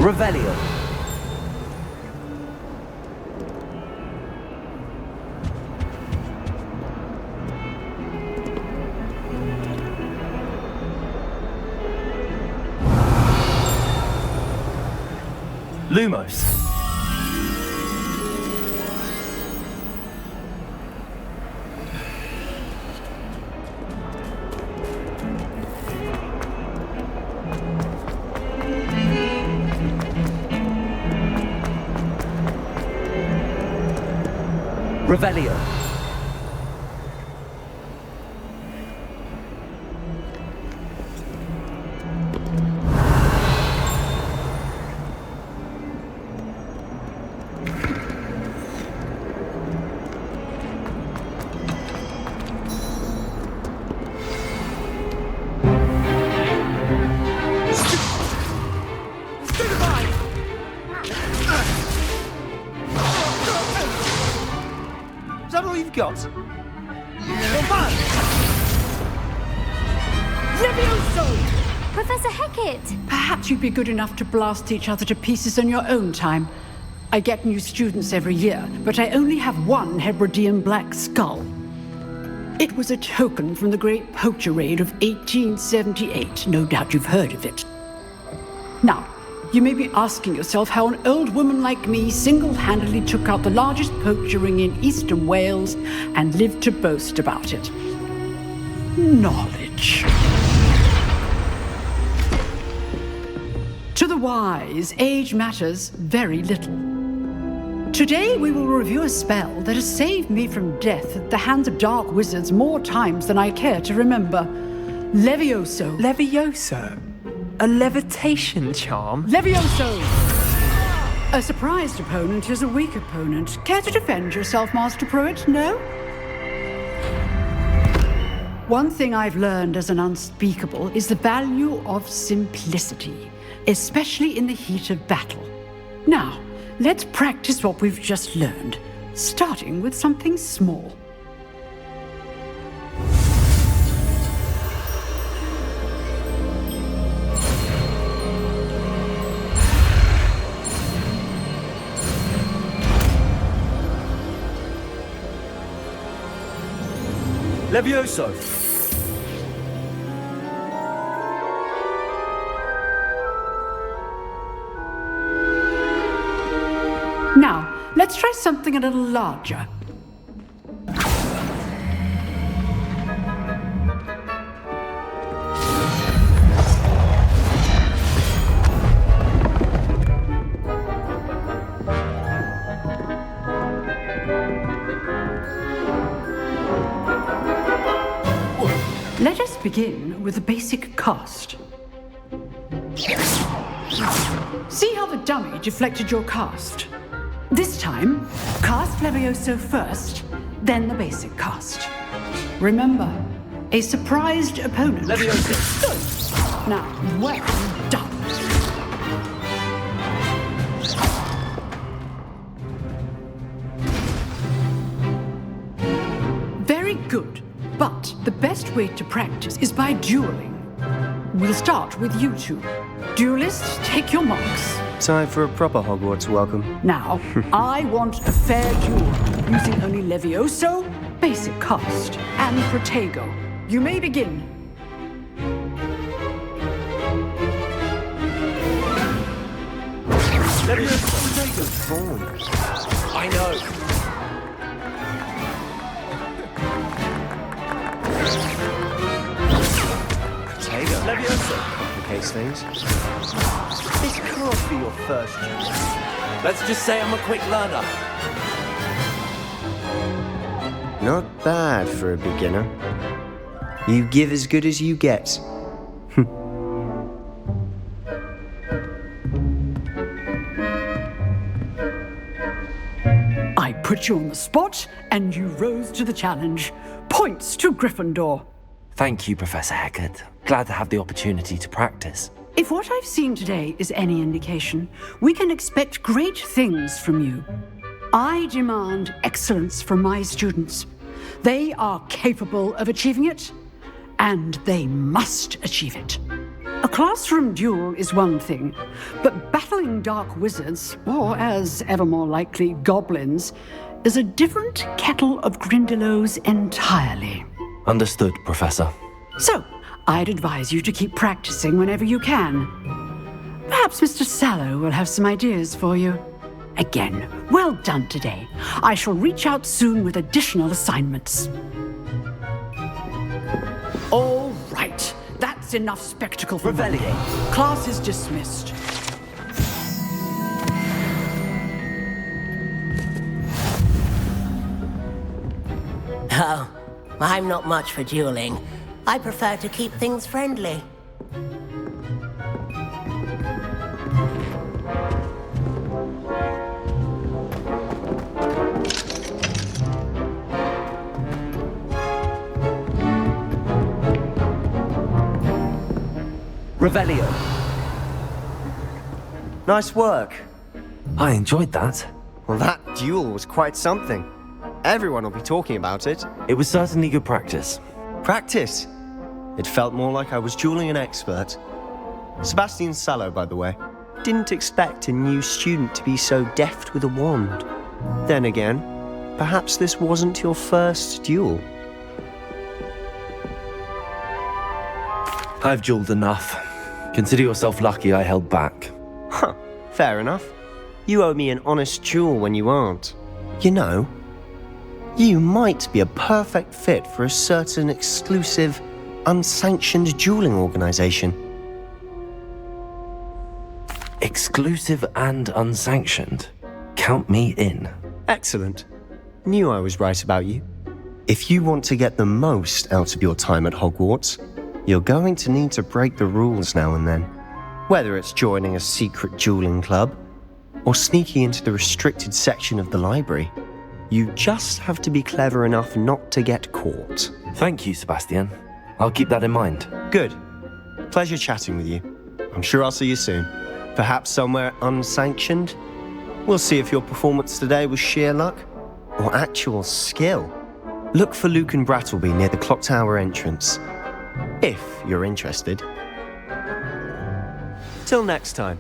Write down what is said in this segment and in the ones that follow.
Revelio. Lumos. Revelio. Got. Levioso! Professor Hecat! Perhaps you'd be good enough to blast each other to pieces on your own time. I get new students every year, but I only have one Hebridean black skull. It was a token from the Great Poacher Raid of 1878. No doubt you've heard of it. Now, you may be asking yourself how an old woman like me single-handedly took out the largest poacher ring in eastern Wales and lived to boast about it. Knowledge. To the wise, age matters very little. Today we will review a spell that has saved me from death at the hands of dark wizards more times than I care to remember. Levioso. Levioso? A levitation charm? Levioso! A surprised opponent is a weak opponent. Care to defend yourself, Master Pruitt? No? One thing I've learned as an unspeakable is the value of simplicity, especially in the heat of battle. Now, let's practice what we've just learned, starting with something small. Levioso. Now, let's try something a little larger. Let us begin with the basic cast. See how the dummy deflected your cast? This time, cast Levioso first, then the basic cast. Remember, a surprised opponent. Levioso. Now, well done. Very good. But the best way to practice is by dueling. We'll start with you two. Duelists, take your marks. Time for a proper Hogwarts welcome. Now, I want a fair duel, using only Levioso, basic cast, and Protego. You may begin. Levioso. I know. Levioso. Complicates things. This can't be your first choice. Let's just say I'm a quick learner. Not bad for a beginner. You give as good as you get. I put you on the spot, and you rose to the challenge. Points to Gryffindor. Thank you, Professor Hecat. Glad to have the opportunity to practice. If what I've seen today is any indication, we can expect great things from you. I demand excellence from my students. They are capable of achieving it, and they must achieve it. A classroom duel is one thing, but battling dark wizards, or as ever more likely, goblins, is a different kettle of grindylows entirely. Understood, Professor. So, I'd advise you to keep practicing whenever you can. Perhaps Mr. Sallow will have some ideas for you. Again, well done today. I shall reach out soon with additional assignments. All right. That's enough spectacle for one day. Class is dismissed. Oh, I'm not much for dueling. I prefer to keep things friendly. Revelio. Nice work. I enjoyed that. Well, that duel was quite something. Everyone will be talking about it. It was certainly good practice. Practice? It felt more like I was dueling an expert. Sebastian Sallow, by the way. Didn't expect a new student to be so deft with a wand. Then again, perhaps this wasn't your first duel. I've dueled enough. Consider yourself lucky I held back. Huh, fair enough. You owe me an honest duel when you aren't. You know, you might be a perfect fit for a certain exclusive, unsanctioned dueling organization. Exclusive and unsanctioned. Count me in. Excellent. Knew I was right about you. If you want to get the most out of your time at Hogwarts, you're going to need to break the rules now and then. Whether it's joining a secret dueling club, or sneaking into the restricted section of the library, you just have to be clever enough not to get caught. Thank you, Sebastian. I'll keep that in mind. Good. Pleasure chatting with you. I'm sure I'll see you soon. Perhaps somewhere unsanctioned? We'll see if your performance today was sheer luck, or actual skill. Look for Luke and Brattleby near the clock tower entrance. If you're interested. Till next time.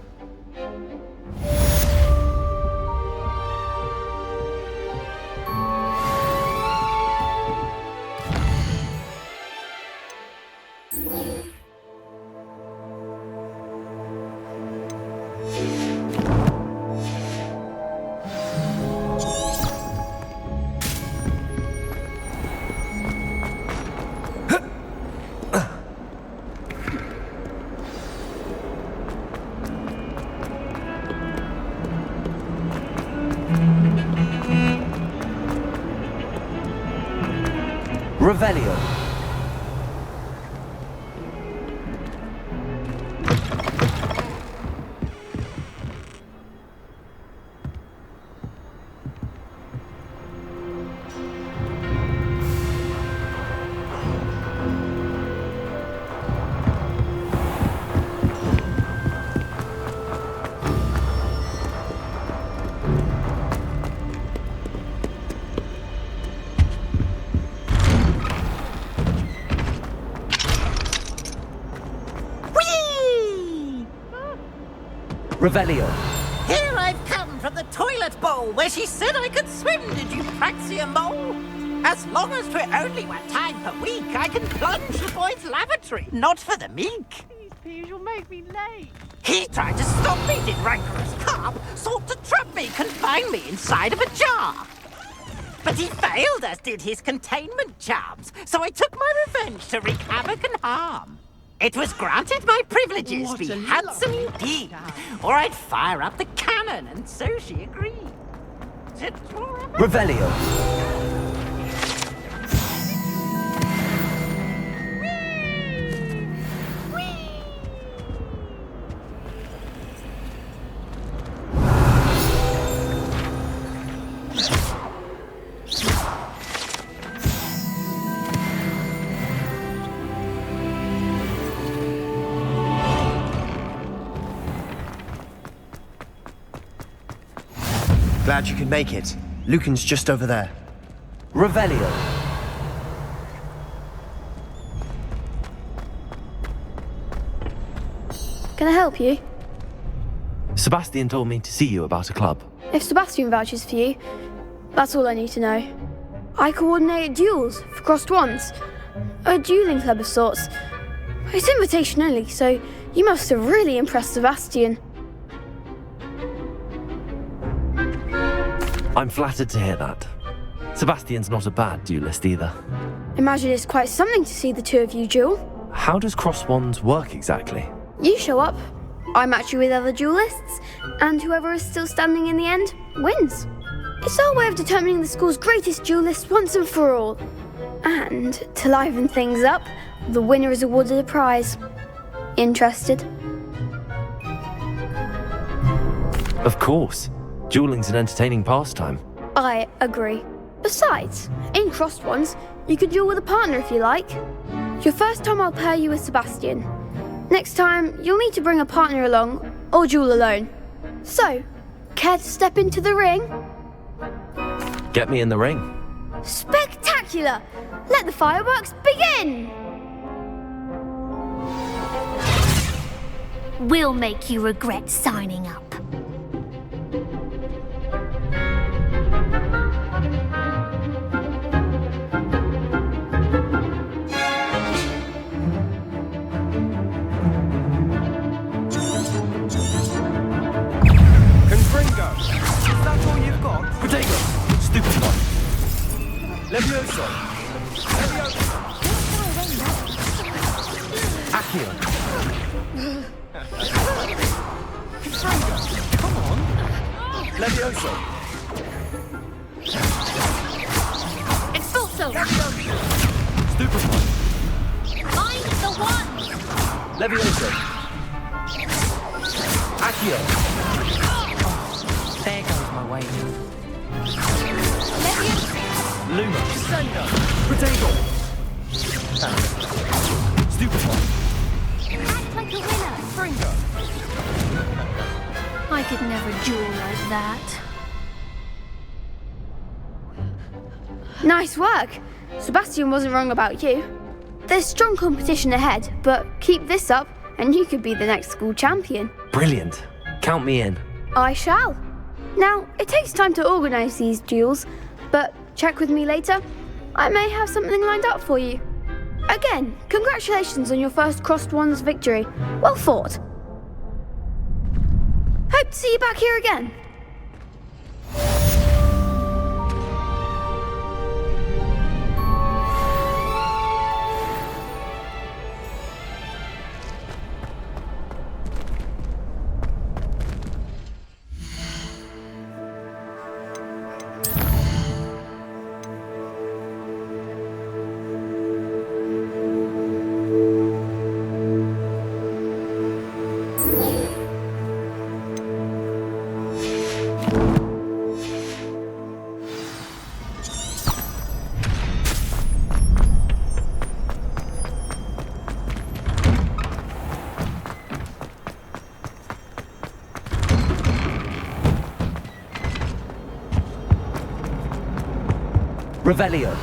Revelio. Revelio. Here I've come from the toilet bowl where she said I could swim, did you Praxia mole? As long as 'twere only 1 time per week, I can plunge the boy's lavatory, not for the meek. Please, you'll make me late. He tried to stop me, did rancorous carp, sought to trap me, confine me inside of a jar. But he failed, as did his containment charms, so I took my revenge to wreak havoc and harm. It was granted my privileges be handsome indeed, or I'd fire up the cannon, and so she agreed. Revelio. Glad you could make it. Lucan's just over there. Revelio. Can I help you? Sebastian told me to see you about a club. If Sebastian vouches for you, that's all I need to know. I coordinate duels for crossed wands. A dueling club of sorts. It's invitation only, so you must have really impressed Sebastian. I'm flattered to hear that. Sebastian's not a bad duelist either. Imagine it's quite something to see the two of you duel. How does cross wands work exactly? You show up, I match you with other duelists, and whoever is still standing in the end wins. It's our way of determining the school's greatest duelist once and for all. And to liven things up, the winner is awarded a prize. Interested? Of course. Dueling's an entertaining pastime. I agree. Besides, in crossed ones, you can duel with a partner if you like. Your first time I'll pair you with Sebastian. Next time, you'll need to bring a partner along, or duel alone. So, care to step into the ring? Get me in the ring. Spectacular! Let the fireworks begin! We'll make you regret signing up. Levioso! Accio! Come on! Levioso! Expulso! Stupefy! Find the one! Levioso! Accio! There goes my way. Luma! Protego! Stupefy! Act like a winner! Fringo! I could never duel like that. Nice work! Sebastian wasn't wrong about you. There's strong competition ahead, but keep this up and you could be the next school champion. Brilliant. Count me in. I shall. Now, it takes time to organise these duels, but check with me later. I may have something lined up for you. Again, congratulations on your first crossed wands victory. Well fought. Hope to see you back here again. Revelio.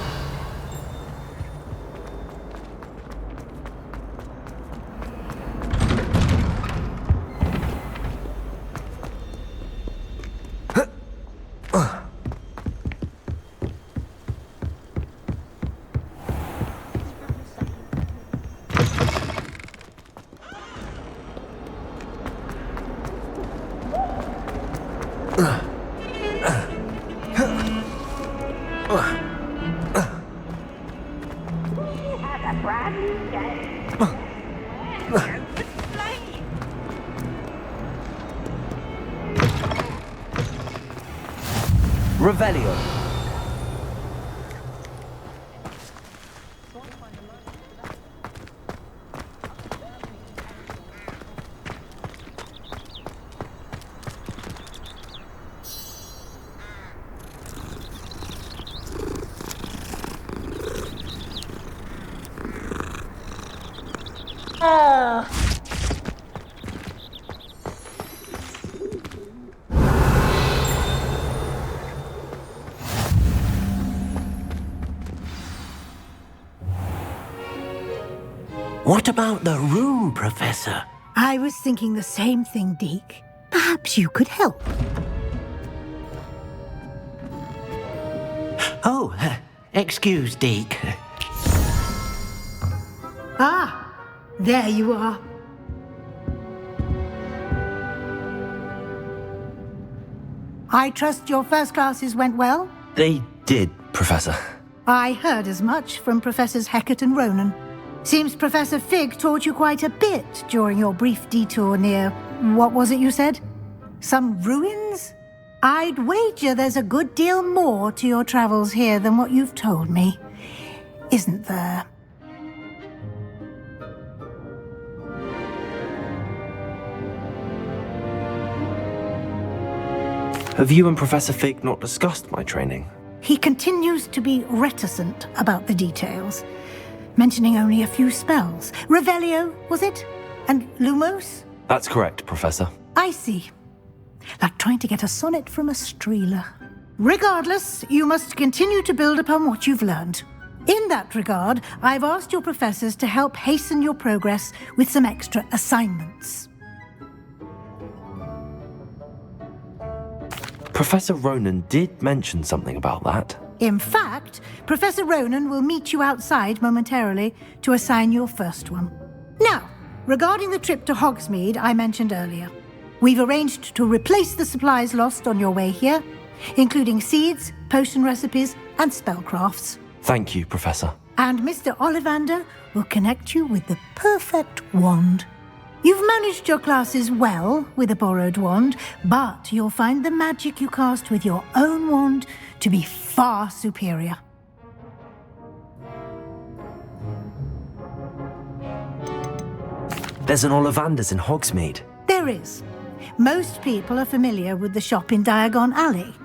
Revelio. What about the room, Professor? I was thinking the same thing, Deke. Perhaps you could help. Oh, excuse, Deke. Ah, there you are. I trust your first classes went well? They did, Professor. I heard as much from Professors Hecat and Ronan. Seems Professor Fig taught you quite a bit during your brief detour near... what was it you said? Some ruins? I'd wager there's a good deal more to your travels here than what you've told me. Isn't there? Have you and Professor Fig not discussed my training? He continues to be reticent about the details, mentioning only a few spells. Revelio, was it? And Lumos? That's correct, Professor. I see. Like trying to get a sonnet from a streeler. Regardless, you must continue to build upon what you've learned. In that regard, I've asked your professors to help hasten your progress with some extra assignments. Professor Ronan did mention something about that. In fact, Professor Ronan will meet you outside momentarily to assign your first one. Now, regarding the trip to Hogsmeade I mentioned earlier, we've arranged to replace the supplies lost on your way here, including seeds, potion recipes, and spellcrafts. Thank you, Professor. And Mr. Ollivander will connect you with the perfect wand. You've managed your classes well with a borrowed wand, but you'll find the magic you cast with your own wand to be far superior. There's an Ollivander's in Hogsmeade. There is. Most people are familiar with the shop in Diagon Alley.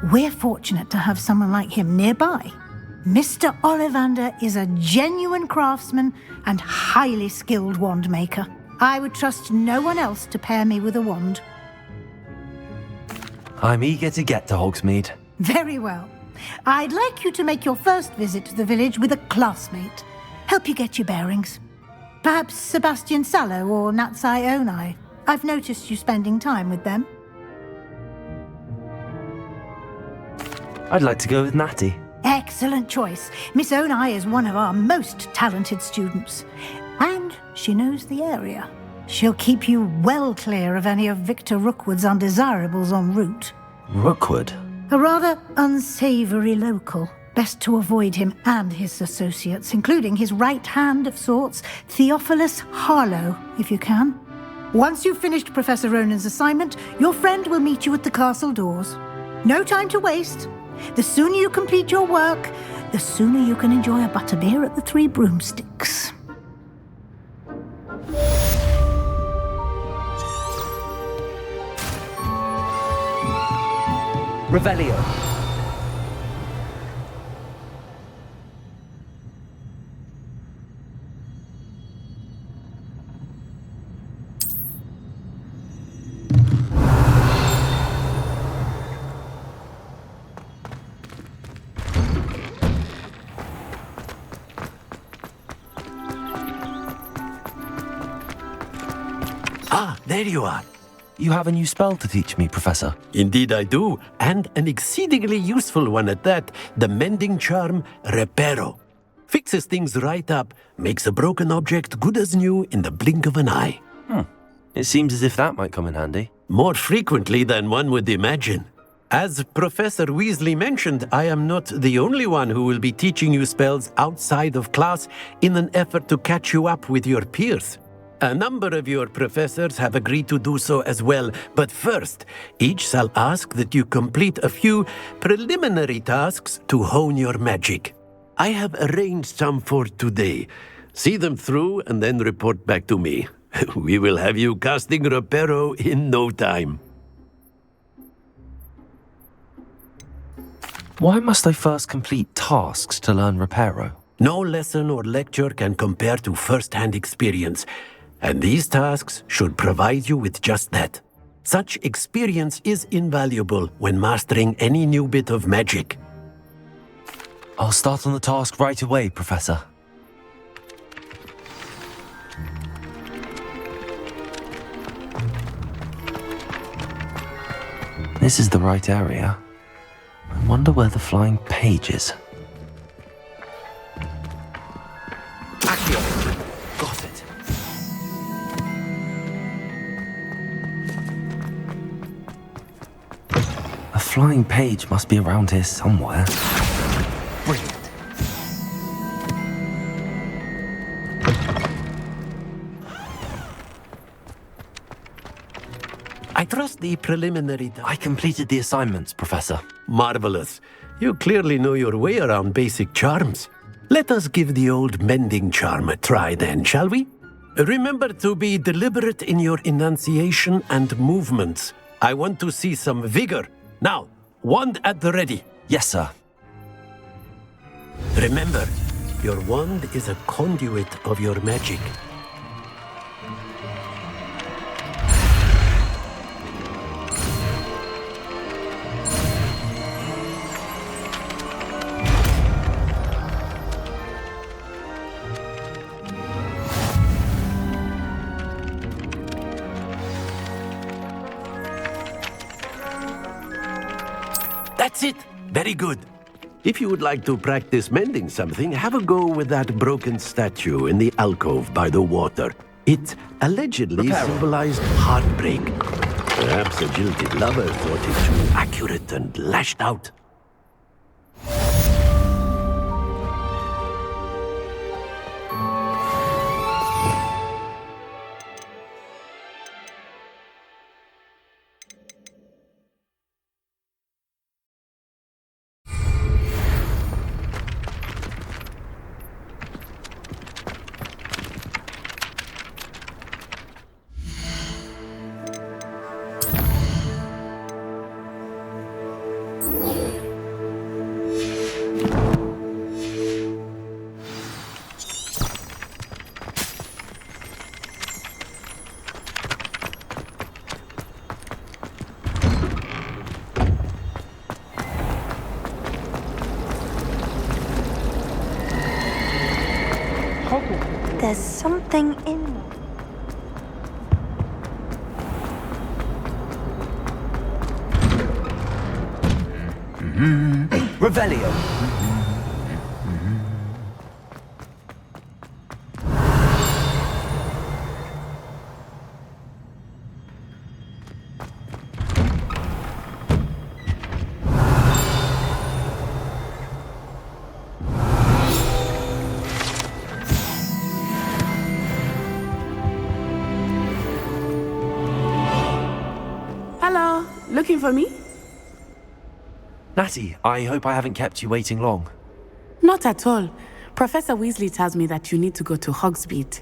We're fortunate to have someone like him nearby. Mr. Ollivander is a genuine craftsman and highly skilled wand maker. I would trust no one else to pair me with a wand. I'm eager to get to Hogsmeade. Very well. I'd like you to make your first visit to the village with a classmate. Help you get your bearings. Perhaps Sebastian Sallow or Natsai Onai. I've noticed you spending time with them. I'd like to go with Natty. Excellent choice. Miss Onai is one of our most talented students. And she knows the area. She'll keep you well clear of any of Victor Rookwood's undesirables en route. Rookwood? A rather unsavoury local. Best to avoid him and his associates, including his right hand of sorts, Theophilus Harlow, if you can. Once you've finished Professor Ronan's assignment, your friend will meet you at the castle doors. No time to waste. The sooner you complete your work, the sooner you can enjoy a butterbeer at the Three Broomsticks. Revelio. Ah, there you are. You have a new spell to teach me, Professor. Indeed I do, and an exceedingly useful one at that, the mending charm Reparo. Fixes things right up, makes a broken object good as new in the blink of an eye. It seems as if that might come in handy. More frequently than one would imagine. As Professor Weasley mentioned, I am not the only one who will be teaching you spells outside of class in an effort to catch you up with your peers. A number of your professors have agreed to do so as well, but first, each shall ask that you complete a few preliminary tasks to hone your magic. I have arranged some for today. See them through and then report back to me. We will have you casting Reparo in no time. Why must I first complete tasks to learn Reparo? No lesson or lecture can compare to first-hand experience. And these tasks should provide you with just that. Such experience is invaluable when mastering any new bit of magic. I'll start on the task right away, Professor. This is the right area. I wonder where the flying page is. Accio! Got it. A flying page must be around here somewhere. Brilliant. I trust the preliminary... I completed the assignments, Professor. Marvelous. You clearly know your way around basic charms. Let us give the old mending charm a try then, shall we? Remember to be deliberate in your enunciation and movements. I want to see some vigor. Now, wand at the ready. Yes, sir. Remember, your wand is a conduit of your magic. That's it! Very good. If you would like to practice mending something, have a go with that broken statue in the alcove by the water. It allegedly symbolized heartbreak. Perhaps a jilted lover thought it too accurate and lashed out. There's something in them. Revelio. Hello, looking for me? Natty, I hope I haven't kept you waiting long. Not at all. Professor Weasley tells me that you need to go to Hogsmeade.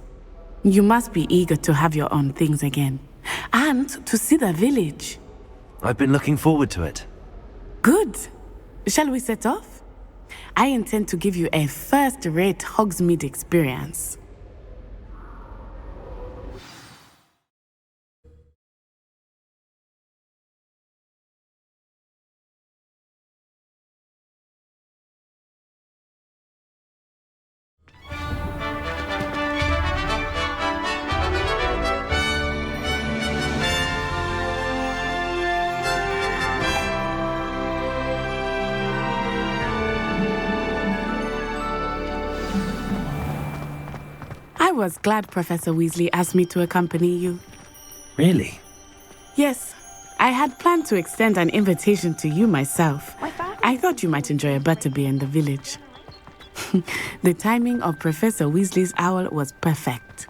You must be eager to have your own things again. And to see the village. I've been looking forward to it. Good. Shall we set off? I intend to give you a first-rate Hogsmeade experience. I was glad Professor Weasley asked me to accompany you. Really? Yes, I had planned to extend an invitation to you myself. I thought you might enjoy a butterbeer in the village. The timing of Professor Weasley's owl was perfect.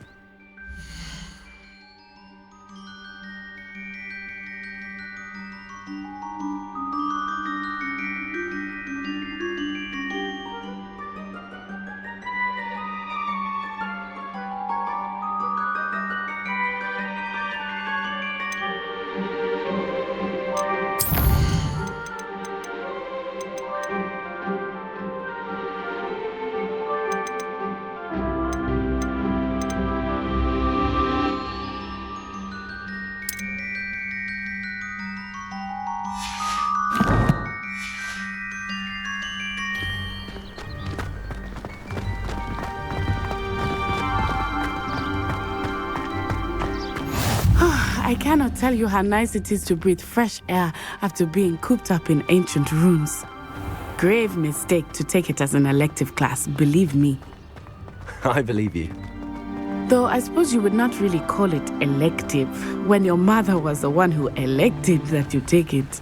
I cannot tell you how nice it is to breathe fresh air after being cooped up in ancient rooms. Grave mistake to take it as an elective class, believe me. I believe you. Though I suppose you would not really call it elective when your mother was the one who elected that you take it.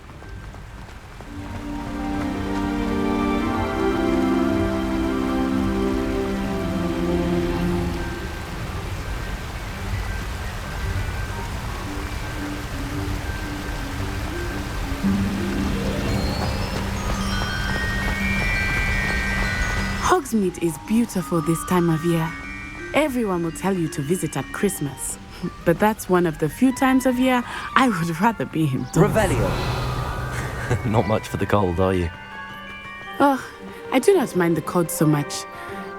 Hogsmeade is beautiful this time of year. Everyone will tell you to visit at Christmas. But that's one of the few times of year I would rather be indoors. Revelio. Not much for the cold, are you? Oh, I do not mind the cold so much,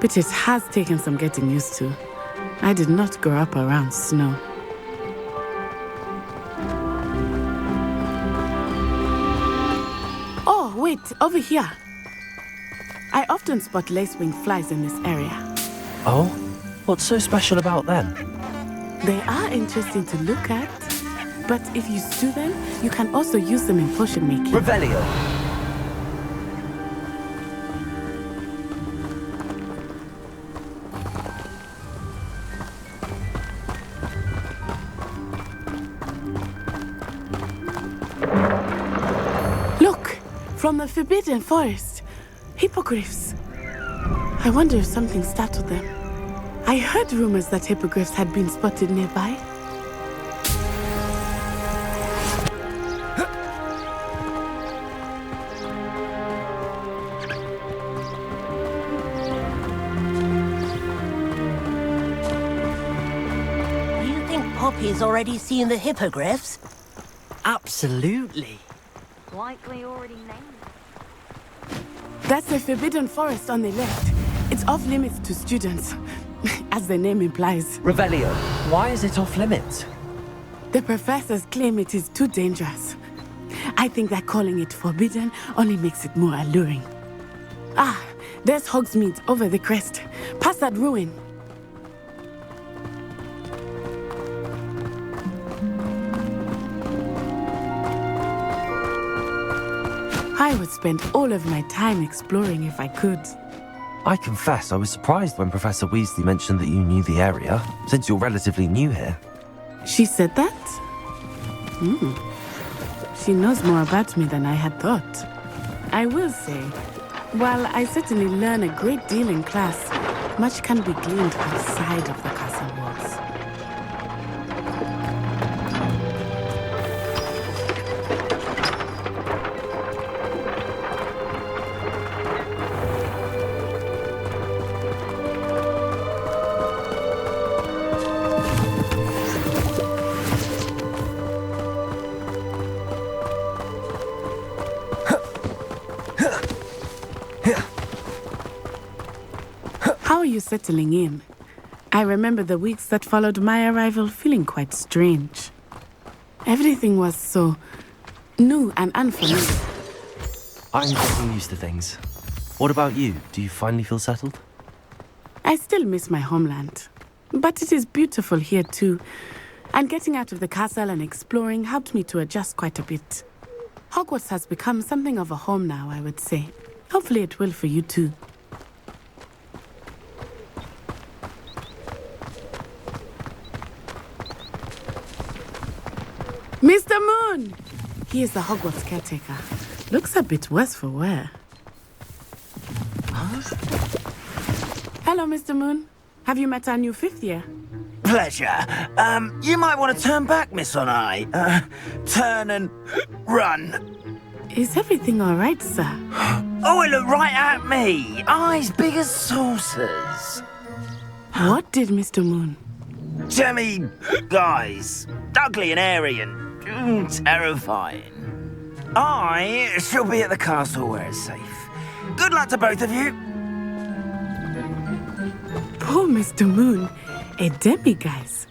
but it has taken some getting used to. I did not grow up around snow. Oh, wait, over here. I often spot lacewing flies in this area. Oh? What's so special about them? They are interesting to look at, but if you stew them, you can also use them in potion making. Revelio. Look! From the Forbidden Forest. Hippogriffs. I wonder if something startled them. I heard rumors that hippogriffs had been spotted nearby. You think Poppy's already seen the hippogriffs? Absolutely. Likely already named. That's the Forbidden Forest on the left. It's off limits to students, as the name implies. Revelio. Why is it off limits? The professors claim it is too dangerous. I think that calling it forbidden only makes it more alluring. Ah, there's Hogsmeade over the crest. Past that ruin. I would spend all of my time exploring if I could. I confess I was surprised when Professor Weasley mentioned that you knew the area, since you're relatively new here. She said that? She knows more about me than I had thought. I will say, while I certainly learn a great deal in class, much can be gleaned outside of the castle walls. How are you settling in? I remember the weeks that followed my arrival feeling quite strange. Everything was so new and unfamiliar. I'm getting used to things. What about you? Do you finally feel settled? I still miss my homeland, but it is beautiful here too. And getting out of the castle and exploring helped me to adjust quite a bit. Hogwarts has become something of a home now, I would say. Hopefully it will for you too. Mr. Moon! He is the Hogwarts caretaker. Looks a bit worse for wear. Huh? Hello, Mr. Moon. Have you met our new fifth year? Pleasure. You might want to turn back, Miss On-Eye. Turn and run. Is everything all right, sir? Oh, it looked right at me. Eyes big as saucers. What did Mr. Moon? Jemmy guys. Ugly and airy and terrifying. I shall be at the castle where it's safe. Good luck to both of you. Poor Mr. Moon. A demiguise.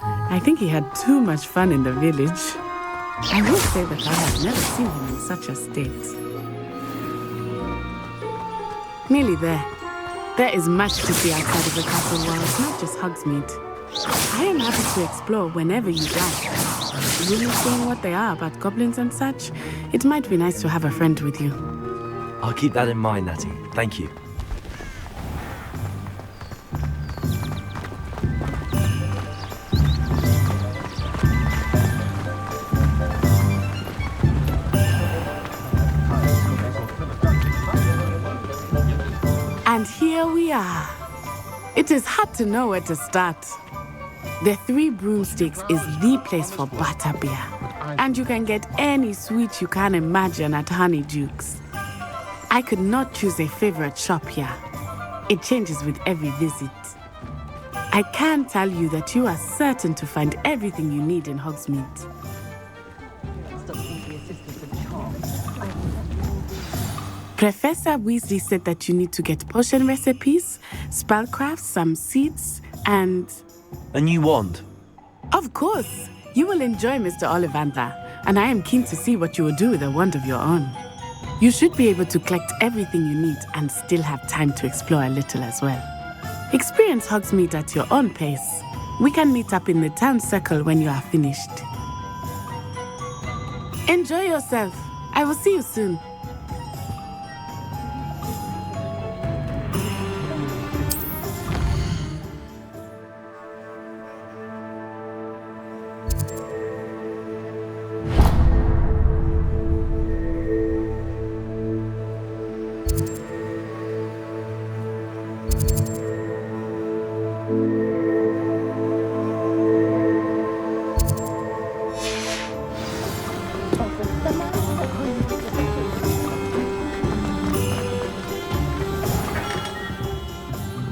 I think he had too much fun in the village. I will say that I have never seen him in such a state. Nearly there. There is much to see outside of the castle walls, not just Hogsmeade. I am happy to explore whenever you like. Really saying what they are about goblins and such, it might be nice to have a friend with you. I'll keep that in mind, Natty. Thank you. And here we are. It is hard to know where to start. The Three Broomsticks is the place for butterbeer. And you can get any sweet you can imagine at Honeydukes. I could not choose a favorite shop here. It changes with every visit. I can tell you that you are certain to find everything you need in Hogsmeade. Professor Weasley said that you need to get potion recipes, spellcrafts, some seeds, and... A new wand. Of course! You will enjoy Mr. Ollivander, and I am keen to see what you will do with a wand of your own. You should be able to collect everything you need and still have time to explore a little as well. Experience Hogsmeade at your own pace. We can meet up in the town circle when you are finished. Enjoy yourself. I will see you soon.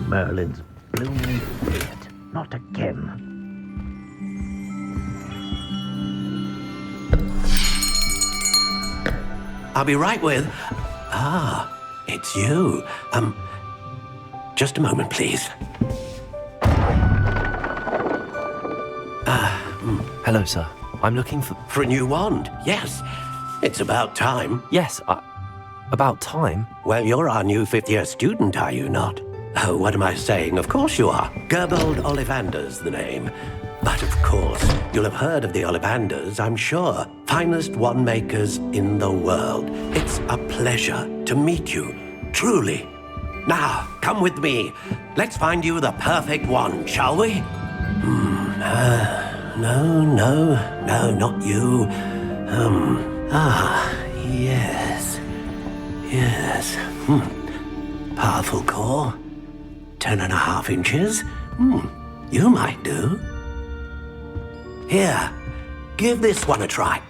Merlin's blooming idiot. Not again. I'll be right with... Ah, it's you. Just a moment, please. Hello, sir. I'm looking for... For a new wand, yes. It's about time. Yes, about time? Well, you're our new fifth-year student, are you not? Oh, what am I saying? Of course you are. Gerbold Ollivander's the name. But of course, you'll have heard of the Ollivanders, I'm sure. Finest wand makers in the world. It's a pleasure to meet you, truly. Now, come with me. Let's find you the perfect wand, shall we? No, not you. Yes. Powerful core. 10.5 inches. You might do. Here, give this one a try.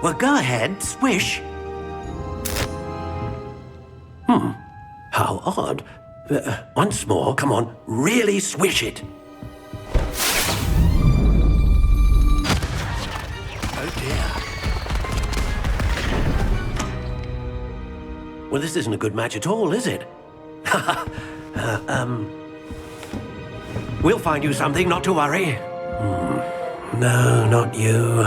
Well, go ahead, swish. How odd. Once more, come on, really swish it. Oh dear. Well, this isn't a good match at all, is it? We'll find you something, not to worry. No, not you.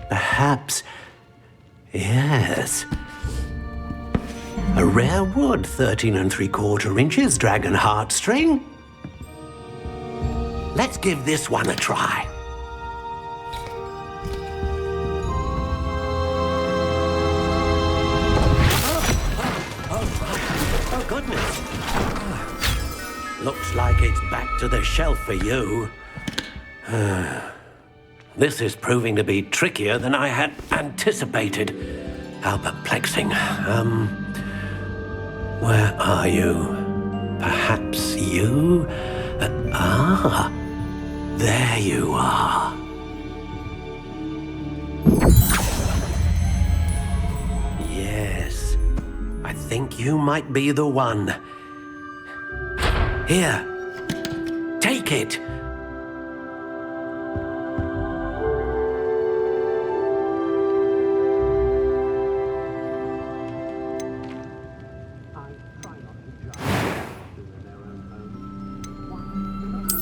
Perhaps. Yes. A rare wood, 13 3/4 inches, dragon heartstring. Let's give this one a try. Oh, goodness. Looks like it's back to the shelf for you. This is proving to be trickier than I had anticipated. How perplexing. Where are you? Perhaps you? There you are. Yes, I think you might be the one. Here, take it.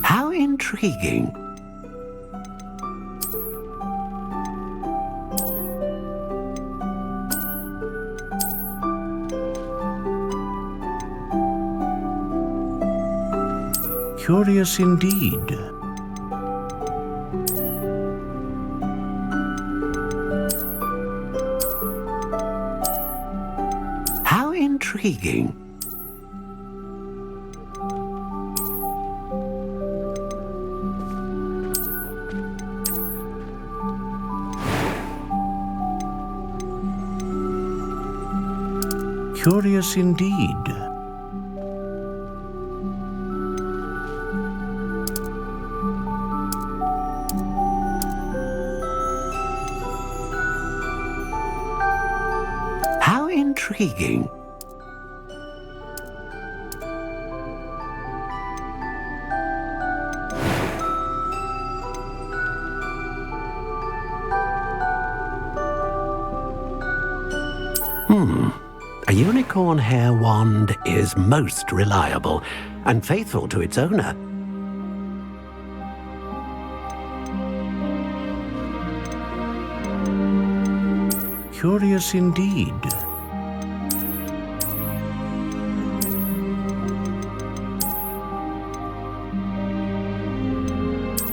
How intriguing. Curious indeed. How intriguing. Curious indeed. How intriguing. A unicorn hair wand is most reliable and faithful to its owner. Curious indeed.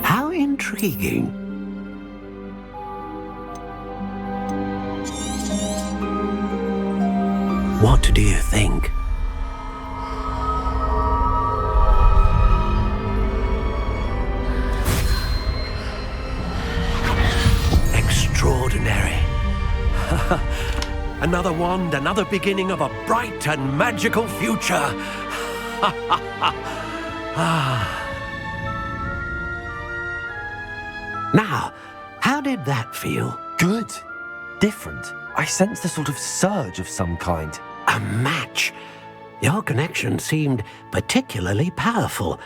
How intriguing. What do you think? Extraordinary. Another wand, another beginning of a bright and magical future. Now, how did that feel? Good. Different. I sensed a sort of surge of some kind. A match. Your connection seemed particularly powerful.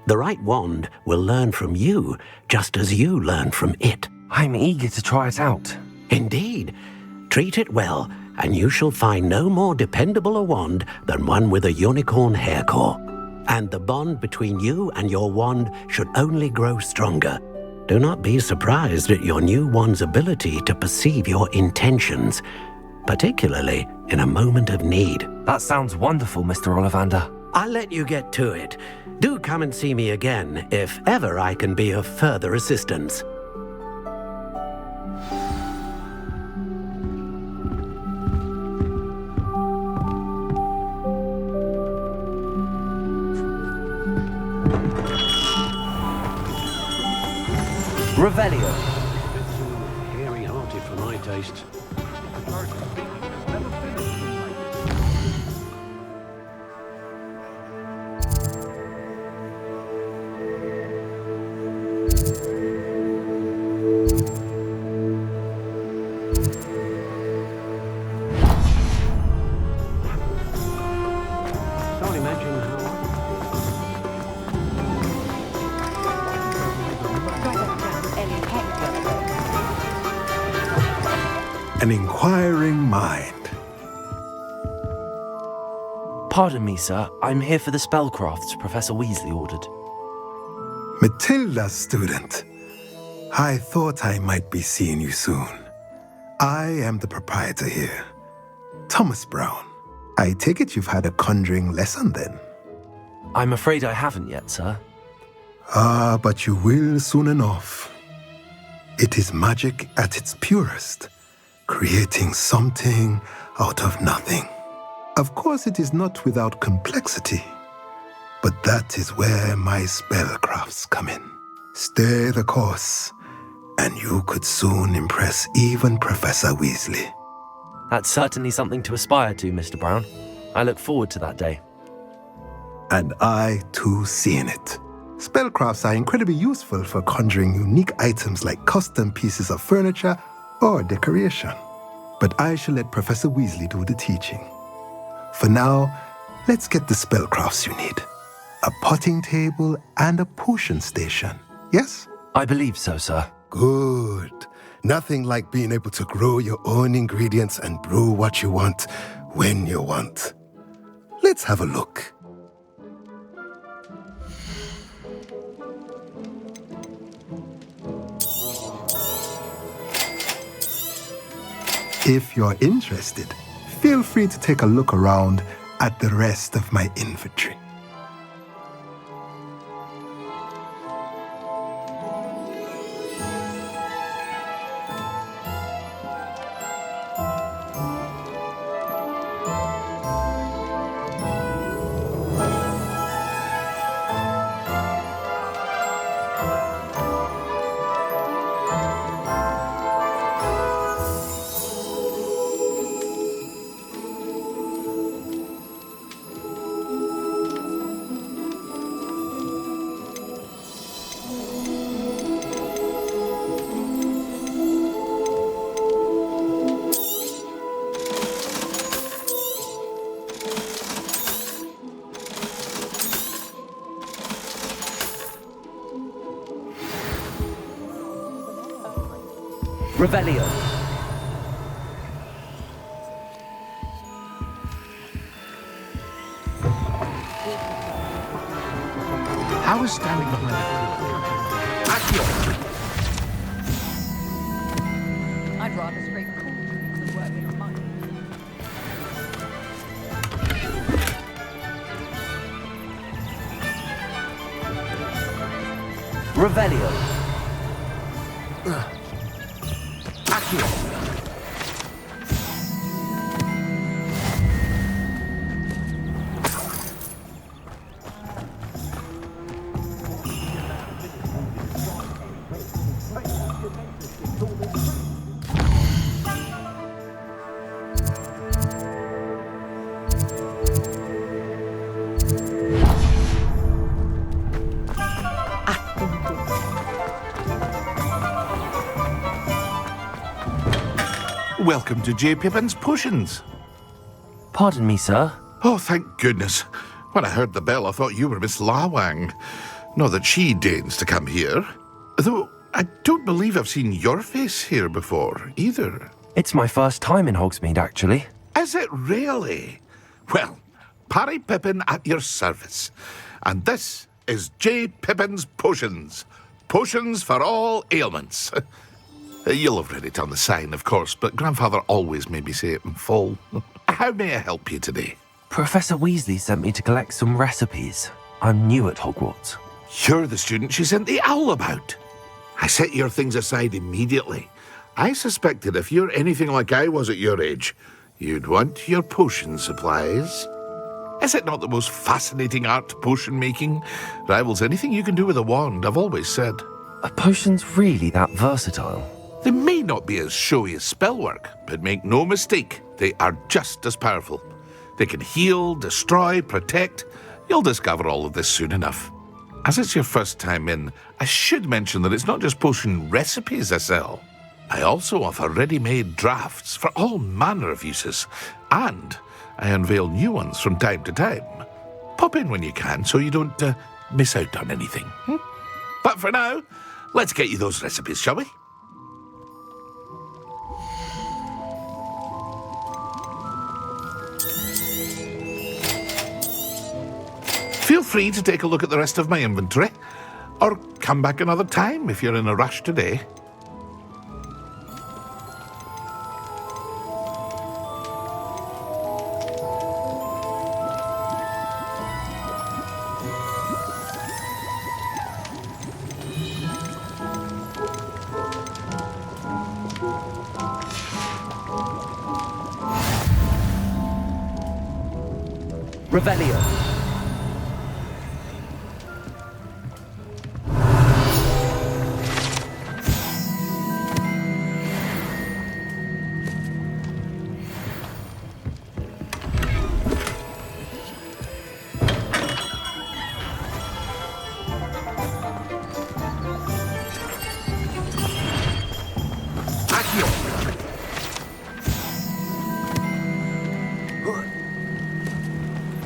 The right wand will learn from you, just as you learn from it. I'm eager to try it out. Indeed. Treat it well, and you shall find no more dependable a wand than one with a unicorn hair core. And the bond between you and your wand should only grow stronger. Do not be surprised at your new wand's ability to perceive your intentions, particularly in a moment of need. That sounds wonderful, Mr. Ollivander. I'll let you get to it. Do come and see me again if ever I can be of further assistance. Revelio. Hairy-hearted for my taste. Can't imagine how. An inquiring mind. Pardon me, sir. I'm here for the spellcrafts Professor Weasley ordered. Matilda's student. I thought I might be seeing you soon. I am the proprietor here, Thomas Brown. I take it you've had a conjuring lesson then? I'm afraid I haven't yet, sir. Ah, but you will soon enough. It is magic at its purest, creating something out of nothing. Of course, it is not without complexity, but that is where my spellcrafts come in. Stay the course, and you could soon impress even Professor Weasley. That's certainly something to aspire to, Mr. Brown. I look forward to that day. And I, too, seeing it. Spellcrafts are incredibly useful for conjuring unique items like custom pieces of furniture or decoration. But I shall let Professor Weasley do the teaching. For now, let's get the spellcrafts you need. A potting table and a potion station, yes? I believe so, sir. Good. Nothing like being able to grow your own ingredients and brew what you want when you want. Let's have a look. If you're interested, feel free to take a look around at the rest of my inventory. Revelio. How is standing behind the Accio. I'd rather scrape cool than work with mine. Revelio. Accio. Welcome to J. Pippin's Potions. Pardon me, sir. Oh, thank goodness. When I heard the bell, I thought you were Miss Lawang. Not that she deigns to come here. Though I don't believe I've seen your face here before, either. It's my first time in Hogsmeade, actually. Is it really? Well, Parry Pippin at your service. And this is J. Pippin's Potions. Potions for all ailments. You'll have read it on the sign, of course, but Grandfather always made me say it in full. How may I help you today? Professor Weasley sent me to collect some recipes. I'm new at Hogwarts. You're the student she sent the owl about. I set your things aside immediately. I suspected if you're anything like I was at your age, you'd want your potion supplies. Is it not the most fascinating art, potion making? Rivals anything you can do with a wand, I've always said. Are potions really that versatile? They may not be as showy as spellwork, but make no mistake, they are just as powerful. They can heal, destroy, protect. You'll discover all of this soon enough. As it's your first time in, I should mention that it's not just potion recipes I sell. I also offer ready-made drafts for all manner of uses, and I unveil new ones from time to time. Pop in when you can so you don't miss out on anything. But for now, let's get you those recipes, shall we? Feel free to take a look at the rest of my inventory, or come back another time if you're in a rush today. Revelio.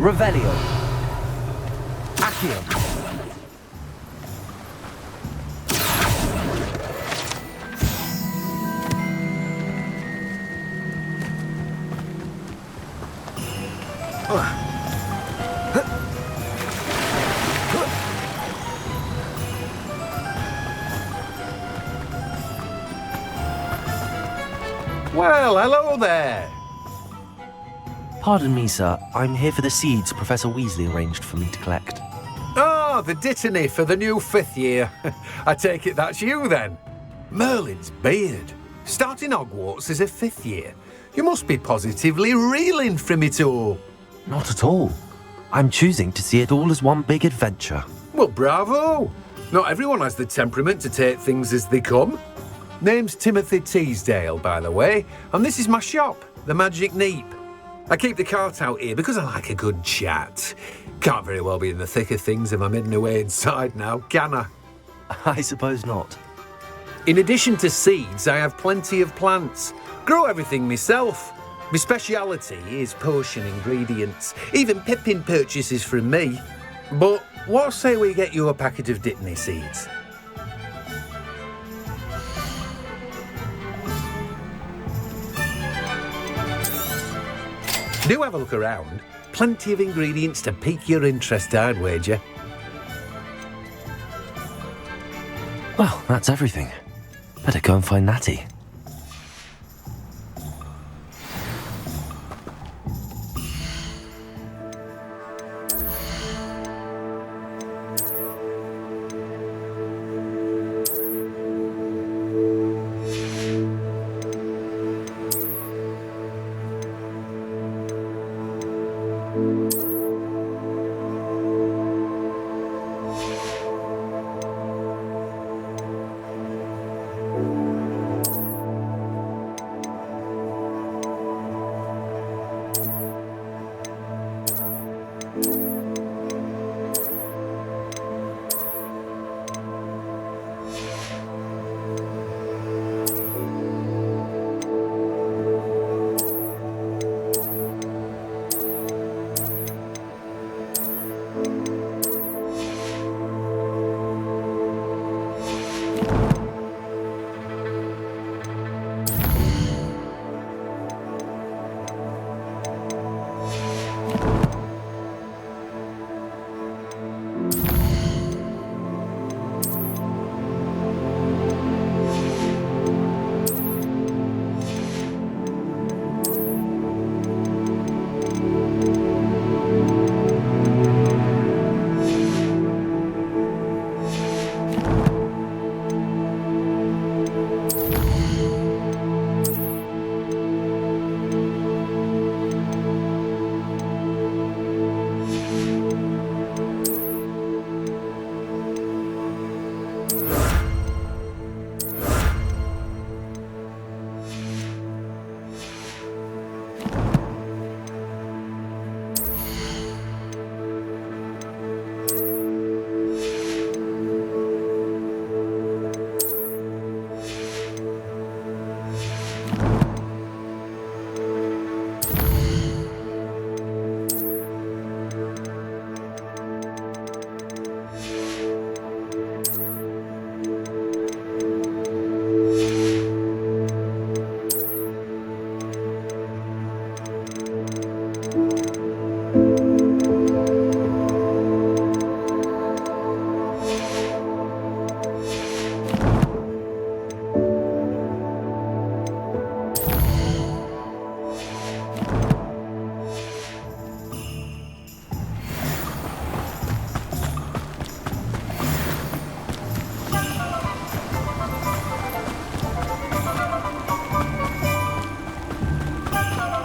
Revelio. Accio. Well, hello there. Pardon me, sir. I'm here for the seeds Professor Weasley arranged for me to collect. Oh, the dittany for the new 5th year. I take it that's you, then. Merlin's beard. Starting Hogwarts as a 5th year. You must be positively reeling from it all. Not at all. I'm choosing to see it all as one big adventure. Well, bravo. Not everyone has the temperament to take things as they come. Name's Timothy Teasdale, by the way, and this is my shop, the Magic Neep. I keep the cart out here because I like a good chat. Can't very well be in the thick of things if I'm hidden away inside now, can I? I suppose not. In addition to seeds, I have plenty of plants. Grow everything myself. My speciality is potion ingredients. Even Pippin purchases from me. But what say we get you a packet of Dittany seeds? Do have a look around. Plenty of ingredients to pique your interest, I'd wager. Well, that's everything. Better go and find Natty.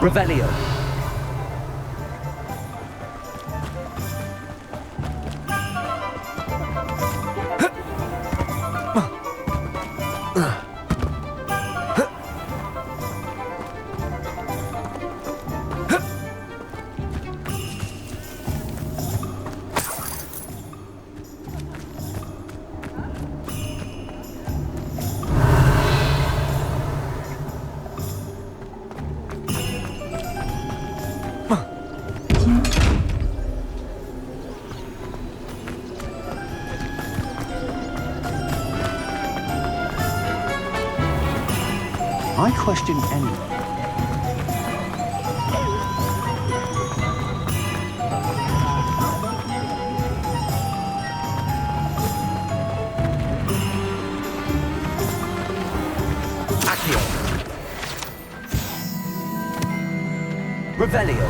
Revelio. I question anyone. Accio. Revelio.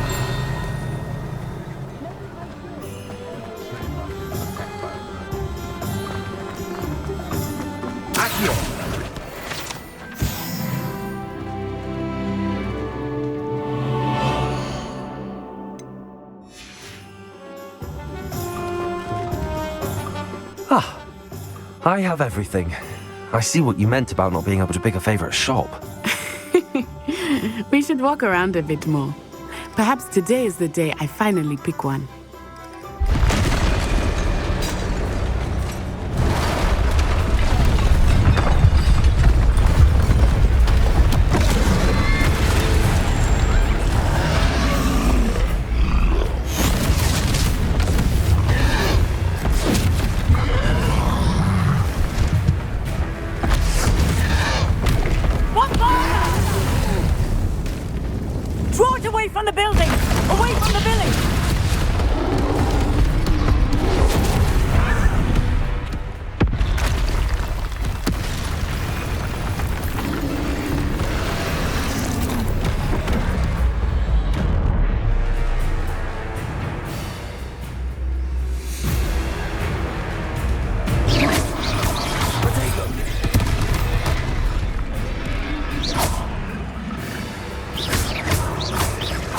Accio. Ah, I have everything. I see what you meant about not being able to pick a favorite shop. We should walk around a bit more. Perhaps today is the day I finally pick one. Draw to away from the building! Away from the village!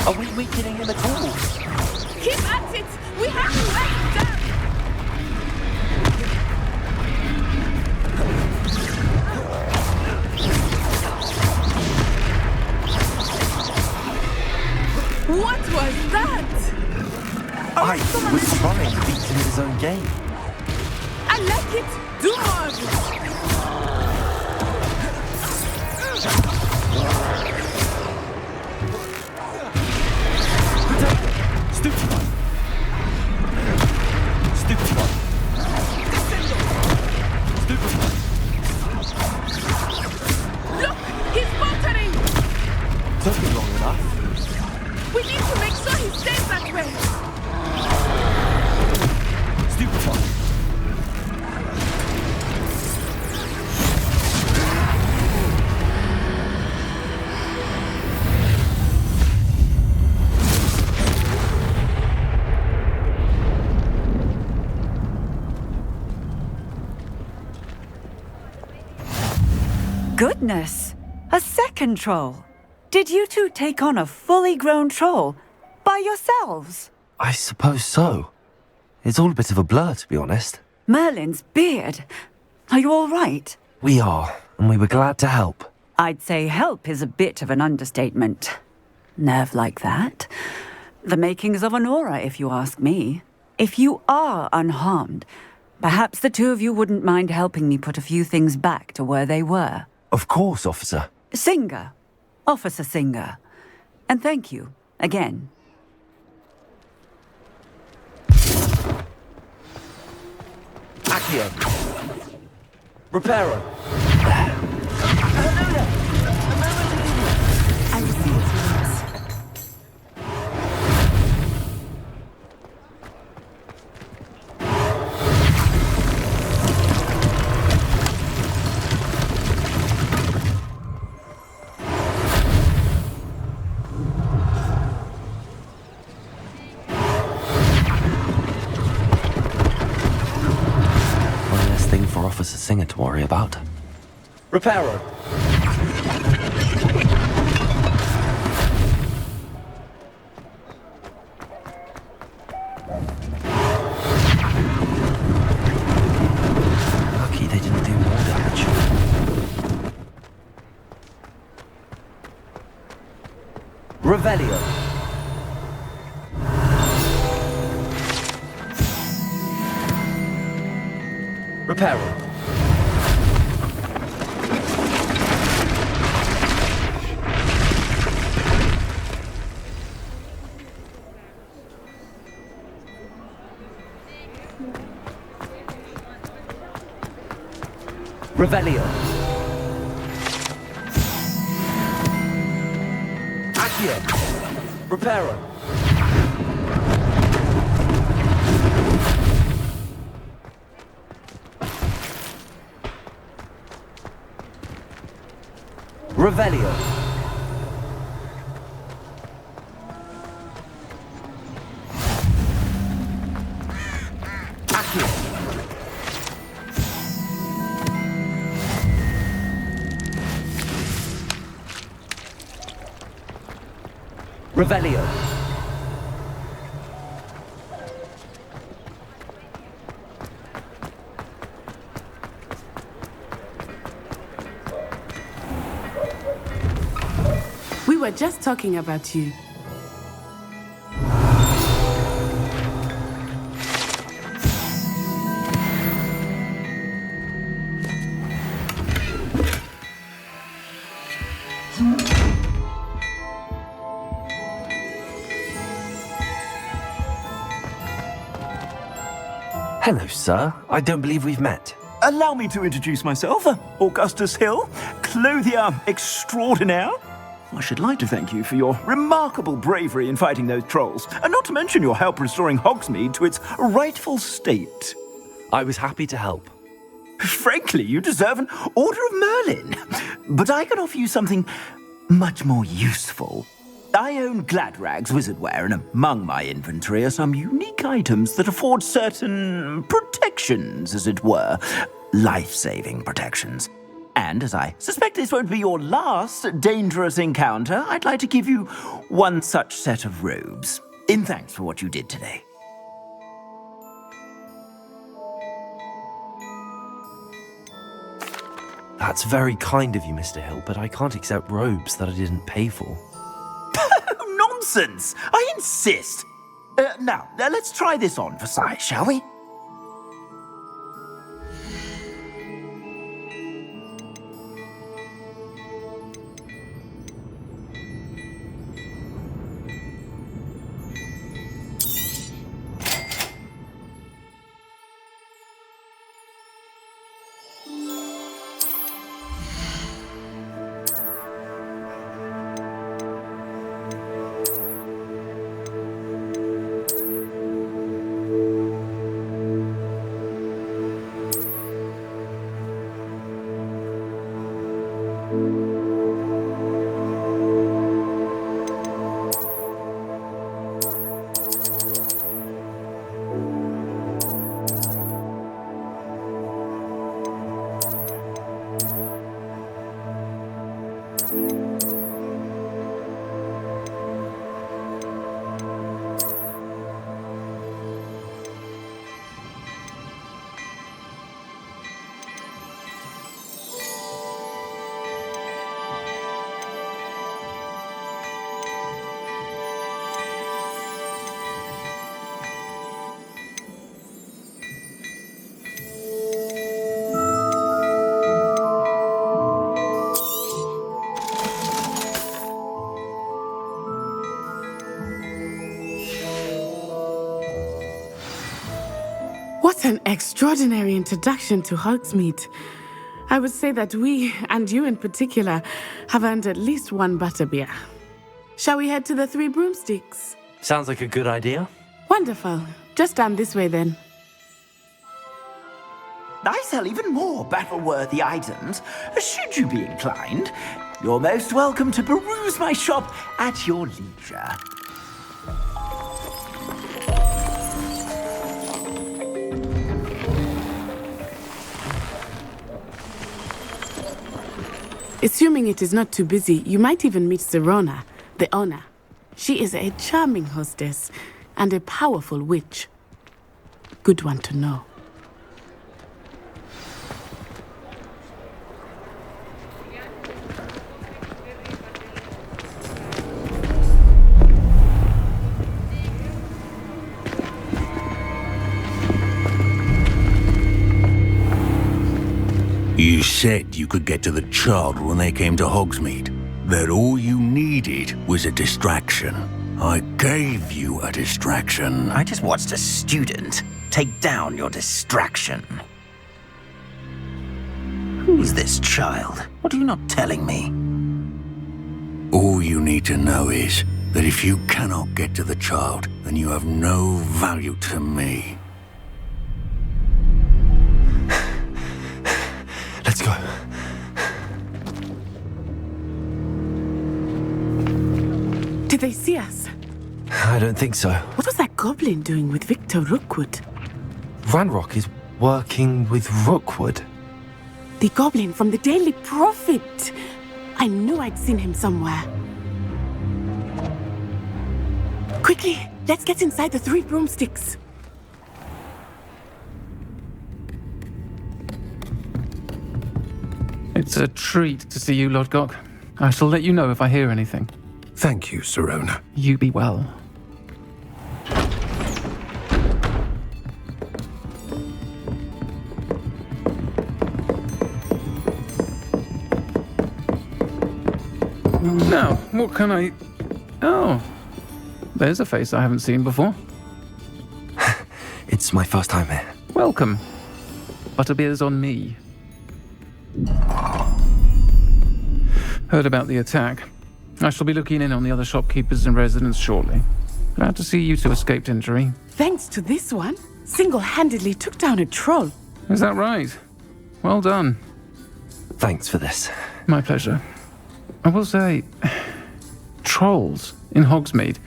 Are we weakening him at all? Keep at it! We have to let him down! What was that? I was trying to beat him in his own game. I like it! Do more of it! Stupid one. Stupid one. Stupid one. Look! He's faltering! Took him long enough. We need to make sure he stays that way! Stupid one. Goodness! A second troll! Did you two take on a fully grown troll? By yourselves? I suppose so. It's all a bit of a blur, to be honest. Merlin's beard. Are you all right? We are, and we were glad to help. I'd say help is a bit of an understatement. Nerve like that. The makings of an aura, if you ask me. If you are unharmed, perhaps the two of you wouldn't mind helping me put a few things back to where they were. Of course, officer. Singer. Officer Singer. And thank you, again. Accio. Reparo. I will see what he wants. Officer Singer to worry about. Reparo. Lucky they didn't do more damage. Revelio. Reparo. Revelio. Accio. Reparo. Revelio. Accio. Revelio. We were just talking about you. Hello, sir. I don't believe we've met. Allow me to introduce myself. Augustus Hill, clothier extraordinaire. I should like to thank you for your remarkable bravery in fighting those trolls, and not to mention your help restoring Hogsmeade to its rightful state. I was happy to help. Frankly, you deserve an Order of Merlin. But I can offer you something much more useful. I own Gladrag's wizardware, and among my inventory are some unique items that afford certain protections, as it were. Life-saving protections. And as I suspect this won't be your last dangerous encounter, I'd like to give you one such set of robes, in thanks for what you did today. That's very kind of you, Mr. Hill, but I can't accept robes that I didn't pay for. Nonsense! I insist! Now, let's try this on for size, shall we? What an extraordinary introduction to Hogsmeade. I would say that we, and you in particular, have earned at least one butterbeer. Shall we head to the Three Broomsticks? Sounds like a good idea. Wonderful. Just down this way then. I sell even more battle-worthy items. Should you be inclined, you're most welcome to peruse my shop at your leisure. Assuming it is not too busy, you might even meet Serona, the owner. She is a charming hostess and a powerful witch. Good one to know. You said you could get to the child when they came to Hogsmeade. That all you needed was a distraction. I gave you a distraction. I just watched a student take down your distraction. Who's this child? What are you not telling me? All you need to know is that if you cannot get to the child, then you have no value to me. Let's go. Did they see us? I don't think so. What was that goblin doing with Victor Rookwood? Ranrock is working with Rookwood. The goblin from the Daily Prophet. I knew I'd seen him somewhere. Quickly, let's get inside the Three Broomsticks. It's a treat to see you, Lodgok. I shall let you know if I hear anything. Thank you, Serona. You be well. Now, what can I... Oh, there's a face I haven't seen before. It's my first time here. Welcome. Butterbeer's on me. Heard about the attack. I shall be looking in on the other shopkeepers and residents shortly. Glad to see you two escaped injury. Thanks to this one, single-handedly took down a troll. Is that right? Well done. Thanks for this. My pleasure. I will say, trolls in Hogsmeade.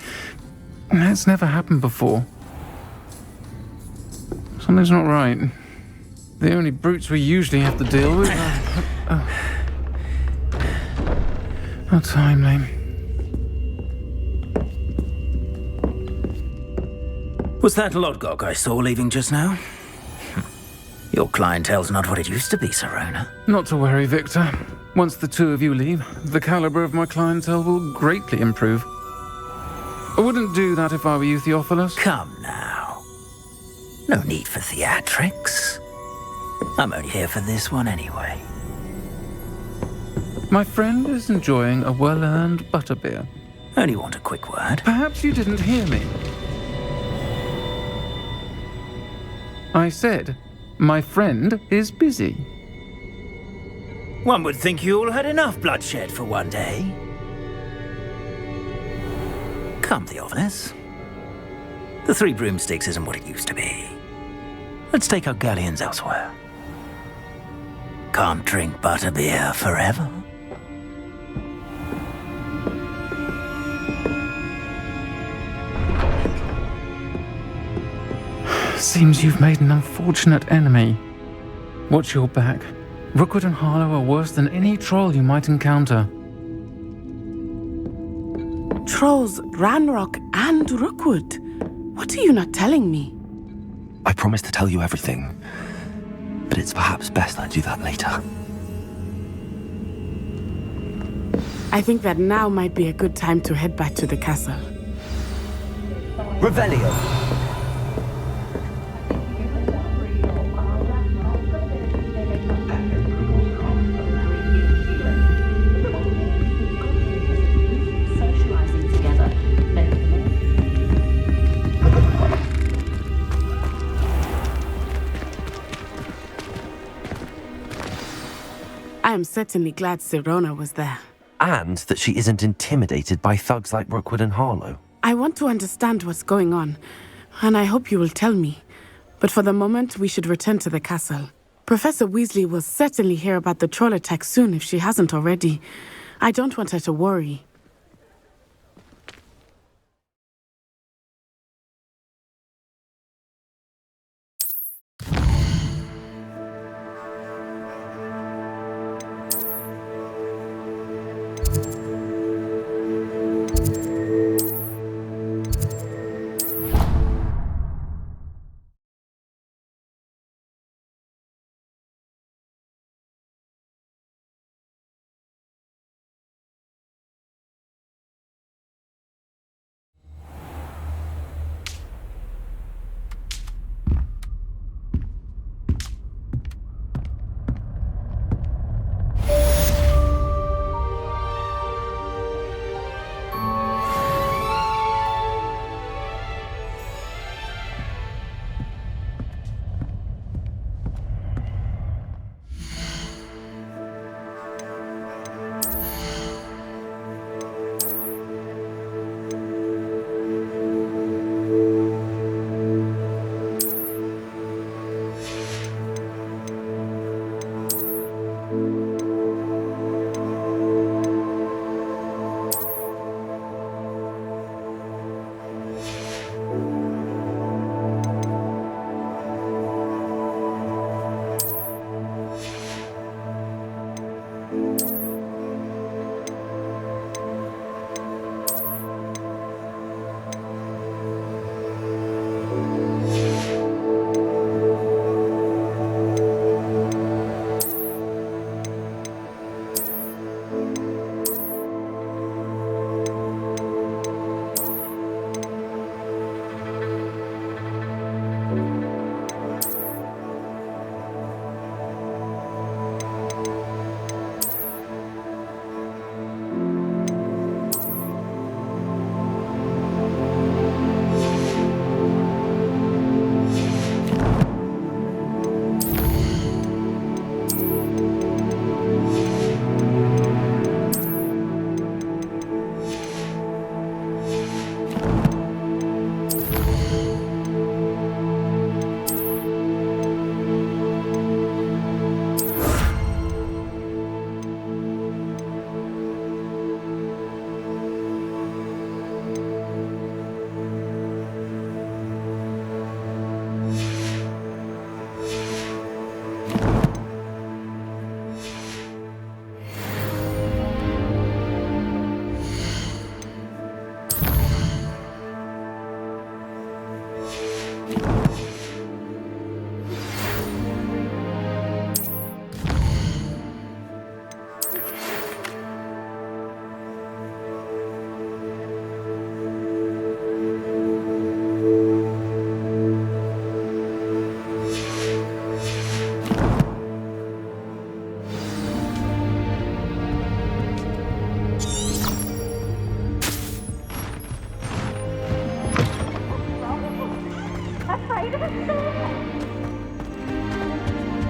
That's never happened before. Something's not right. The only brutes we usually have to deal with are... How timely. Was that Lodgok I saw leaving just now? Your clientele's not what it used to be, Sirona. Not to worry, Victor. Once the two of you leave, the caliber of my clientele will greatly improve. I wouldn't do that if I were you, Theophilus. Come now. No need for theatrics. I'm only here for this one anyway. My friend is enjoying a well-earned butterbeer. Only want a quick word. Perhaps you didn't hear me. I said, my friend is busy. One would think you all had enough bloodshed for one day. Come, Theophilus. The Three Broomsticks isn't what it used to be. Let's take our galleons elsewhere. Can't drink butterbeer forever. Seems you've made an unfortunate enemy. Watch your back. Rookwood and Harlow are worse than any troll you might encounter. Trolls, Ranrock, and Rookwood. What are you not telling me? I promised to tell you everything, but it's perhaps best I do that later. I think that now might be a good time to head back to the castle. Revelio. I am certainly glad Sirona was there. And that she isn't intimidated by thugs like Rookwood and Harlow. I want to understand what's going on, and I hope you will tell me. But for the moment, we should return to the castle. Professor Weasley will certainly hear about the troll attack soon if she hasn't already. I don't want her to worry.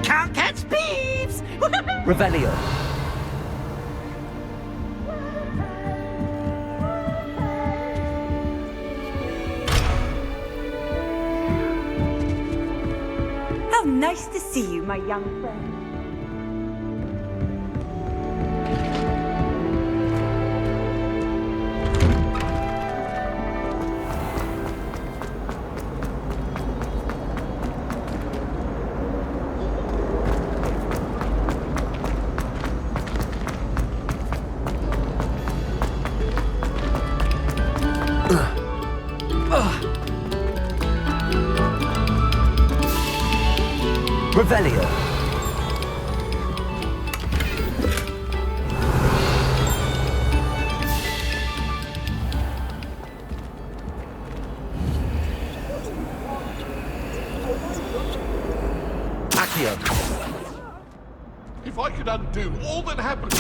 Can't catch thieves! Revelio. How nice to see you, my young friend. Revelio. Accio. If I could undo all that happened...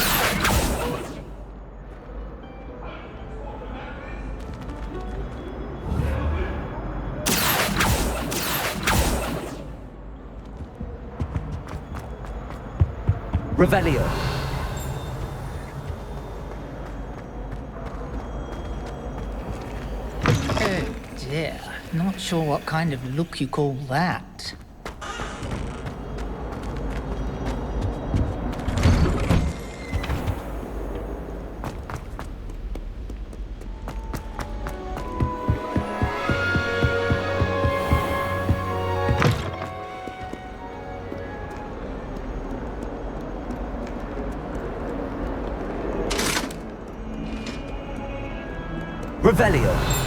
Revelio. Oh dear. Not sure what kind of look you call that. Revelio.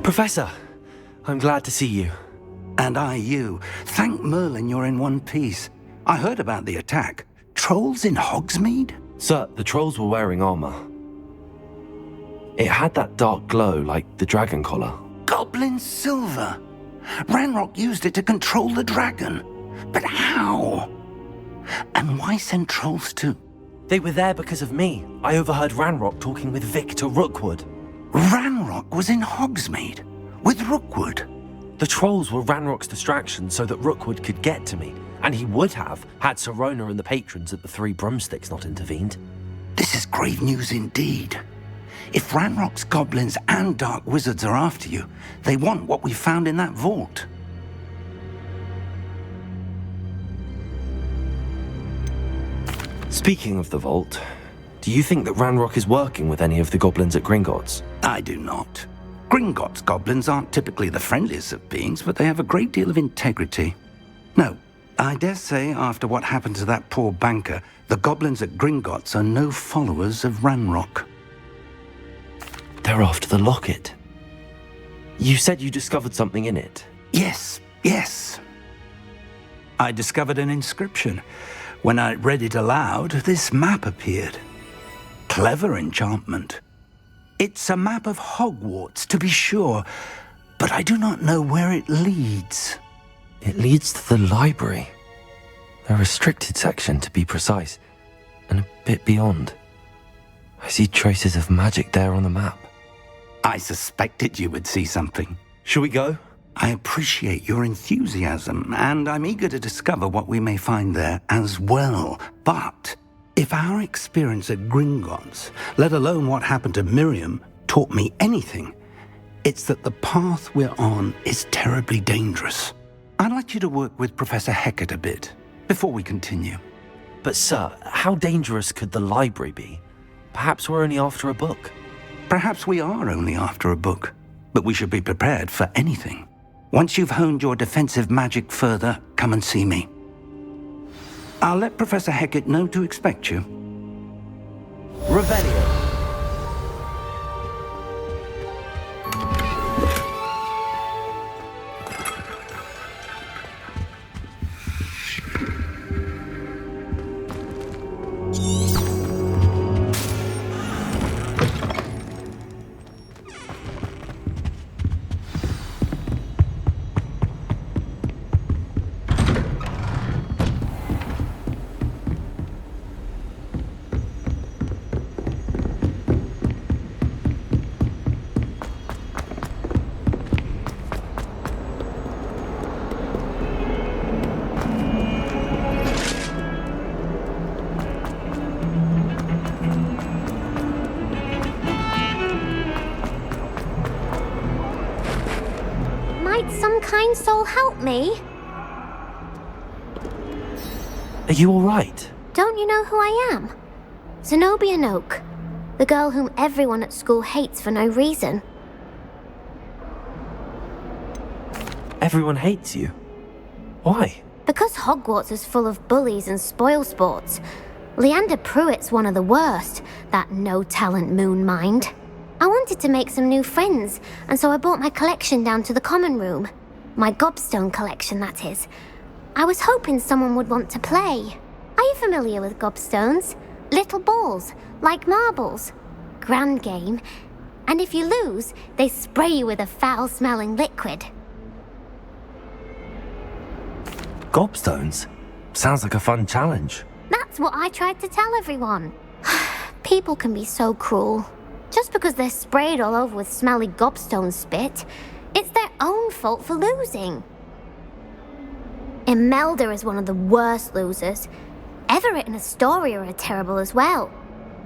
Professor, I'm glad to see you. And I you. Thank Merlin you're in one piece. I heard about the attack. Trolls in Hogsmeade? Sir, the trolls were wearing armor. It had that dark glow like the dragon collar. Goblin silver. Ranrock used it to control the dragon. But how? And why send trolls too? They were there because of me. I overheard Ranrock talking with Victor Rookwood. Ranrock was in Hogsmeade? With Rookwood? The trolls were Ranrock's distraction so that Rookwood could get to me. And he would have, had Sirona and the patrons at the Three Broomsticks not intervened. This is grave news indeed. If Ranrock's goblins and dark wizards are after you, they want what we found in that vault. Speaking of the vault, do you think that Ranrock is working with any of the goblins at Gringotts? I do not. Gringotts goblins aren't typically the friendliest of beings, but they have a great deal of integrity. No, I dare say after what happened to that poor banker, the goblins at Gringotts are no followers of Ranrock. They're after the locket. You said you discovered something in it. Yes. I discovered an inscription. When I read it aloud, this map appeared. Clever enchantment. It's a map of Hogwarts, to be sure, but I do not know where it leads. It leads to the library. A restricted section, to be precise, and a bit beyond. I see traces of magic there on the map. I suspected you would see something. Shall we go? I appreciate your enthusiasm, and I'm eager to discover what we may find there as well. But if our experience at Gringotts, let alone what happened to Miriam, taught me anything, it's that the path we're on is terribly dangerous. I'd like you to work with Professor Hecat a bit before we continue. But sir, how dangerous could the library be? Perhaps we're only after a book. Perhaps we are only after a book, but we should be prepared for anything. Once you've honed your defensive magic further, come and see me. I'll let Professor Hecat know to expect you. Revelio. Some kind soul help me? Are you all right? Don't you know who I am? Zenobia Noak, the girl whom everyone at school hates for no reason. Everyone hates you. Why? Because Hogwarts is full of bullies and spoilsports. Leander Pruitt's one of the worst, that no-talent moon mind. I wanted to make some new friends, and so I brought my collection down to the common room. My gobstone collection, that is. I was hoping someone would want to play. Are you familiar with gobstones? Little balls, like marbles. Grand game. And if you lose, they spray you with a foul-smelling liquid. Gobstones? Sounds like a fun challenge. That's what I tried to tell everyone. People can be so cruel. Just because they're sprayed all over with smelly gobstone spit, it's their own fault for losing. Imelda is one of the worst losers. Everett and Astoria are terrible as well.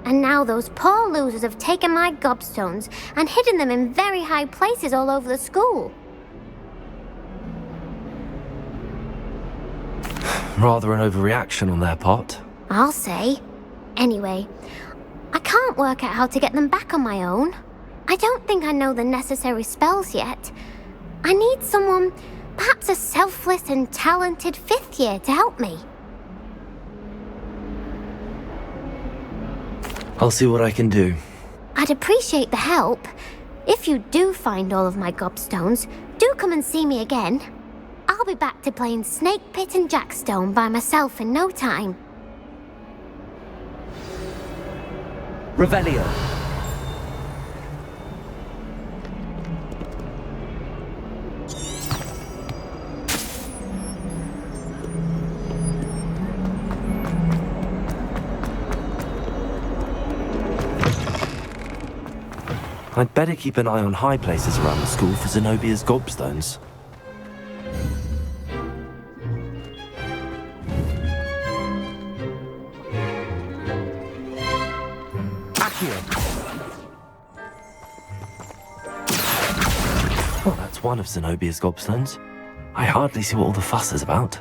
And now those poor losers have taken my gobstones and hidden them in very high places all over the school. Rather an overreaction on their part. I'll say. Anyway, I can't work out how to get them back on my own. I don't think I know the necessary spells yet. I need someone, perhaps a selfless and talented 5th year to help me. I'll see what I can do. I'd appreciate the help. If you do find all of my gobstones, do come and see me again. I'll be back to playing Snake Pit and Jackstone by myself in no time. Revelio. I'd better keep an eye on high places around the school for Zenobia's gobstones. Well, that's one of Zenobia's gobstones. I hardly see what all the fuss is about.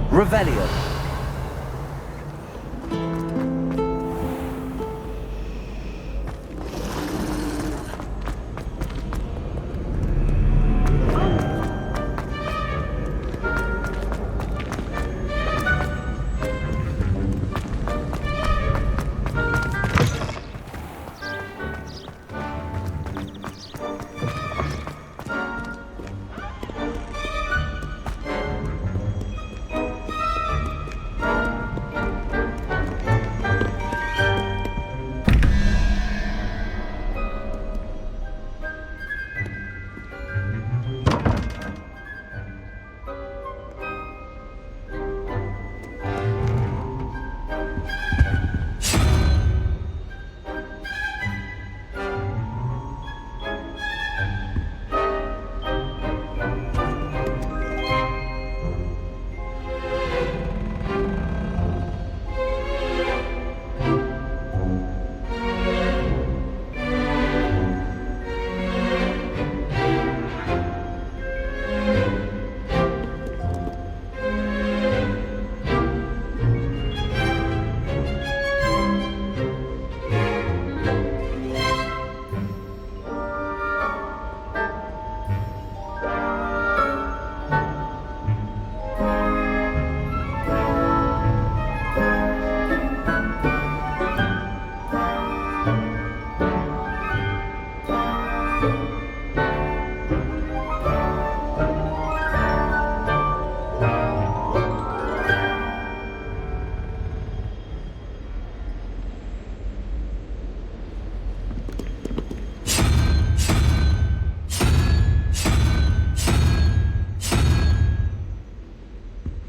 Revelio.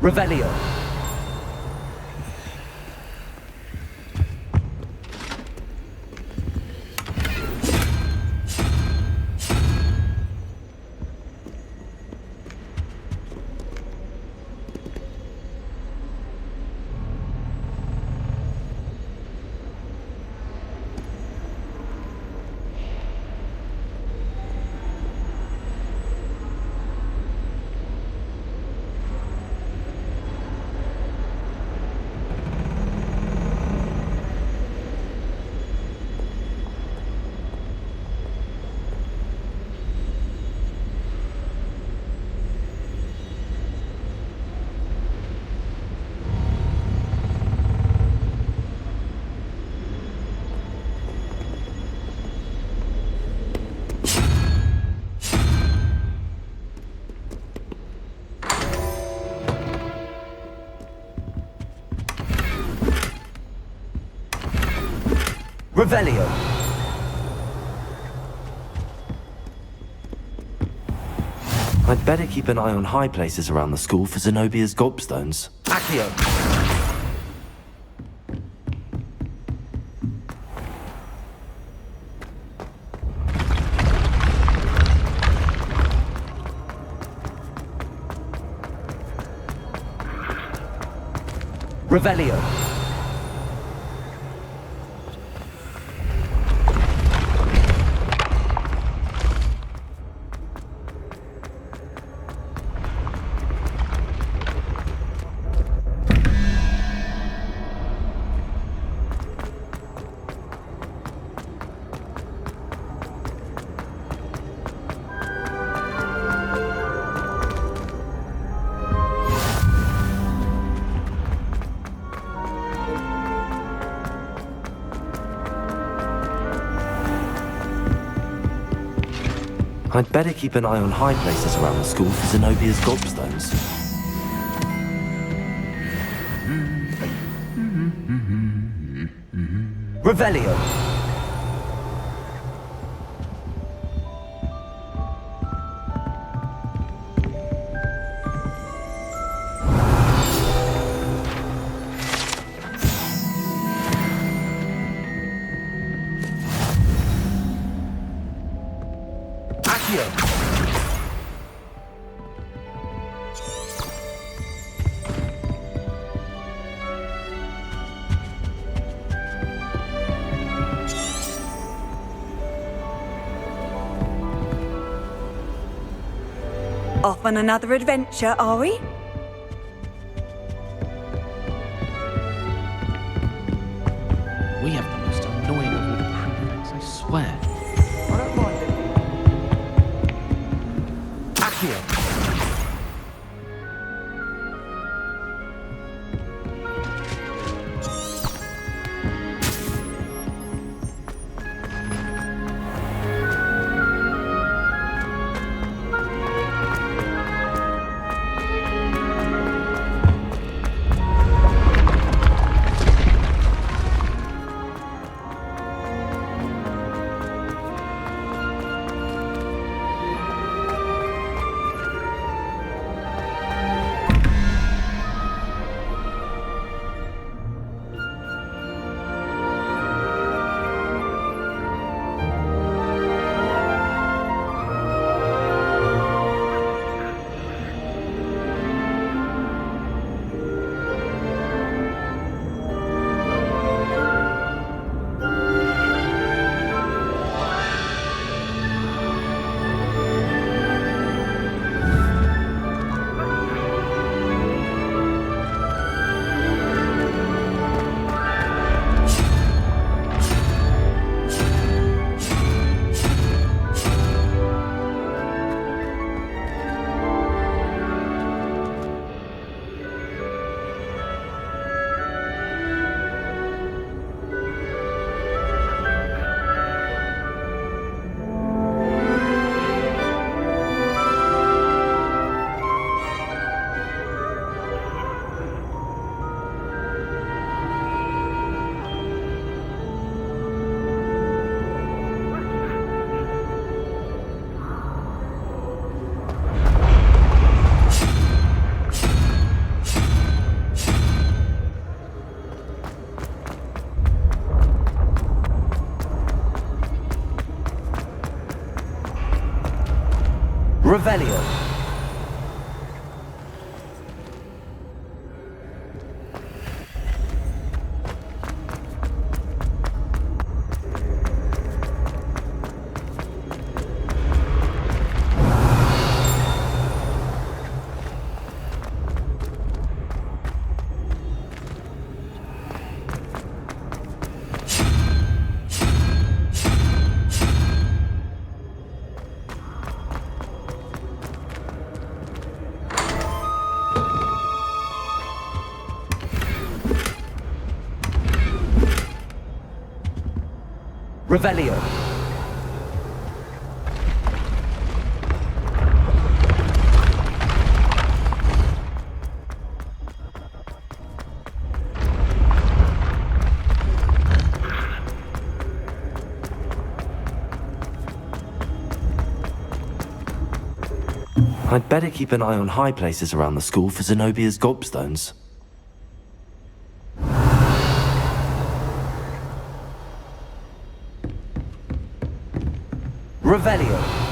Revelio. Revelio. I'd better keep an eye on high places around the school for Zenobia's gobstones. Accio. Revelio. I'd better keep an eye on high places around the school for Zenobia's gobstones. Revelio. Off on another adventure, are we? We have the most annoying of all the prefects, I swear. I don't mind it. Accio. Revelio. I'd better keep an eye on high places around the school for Zenobia's gobstones. Revelio.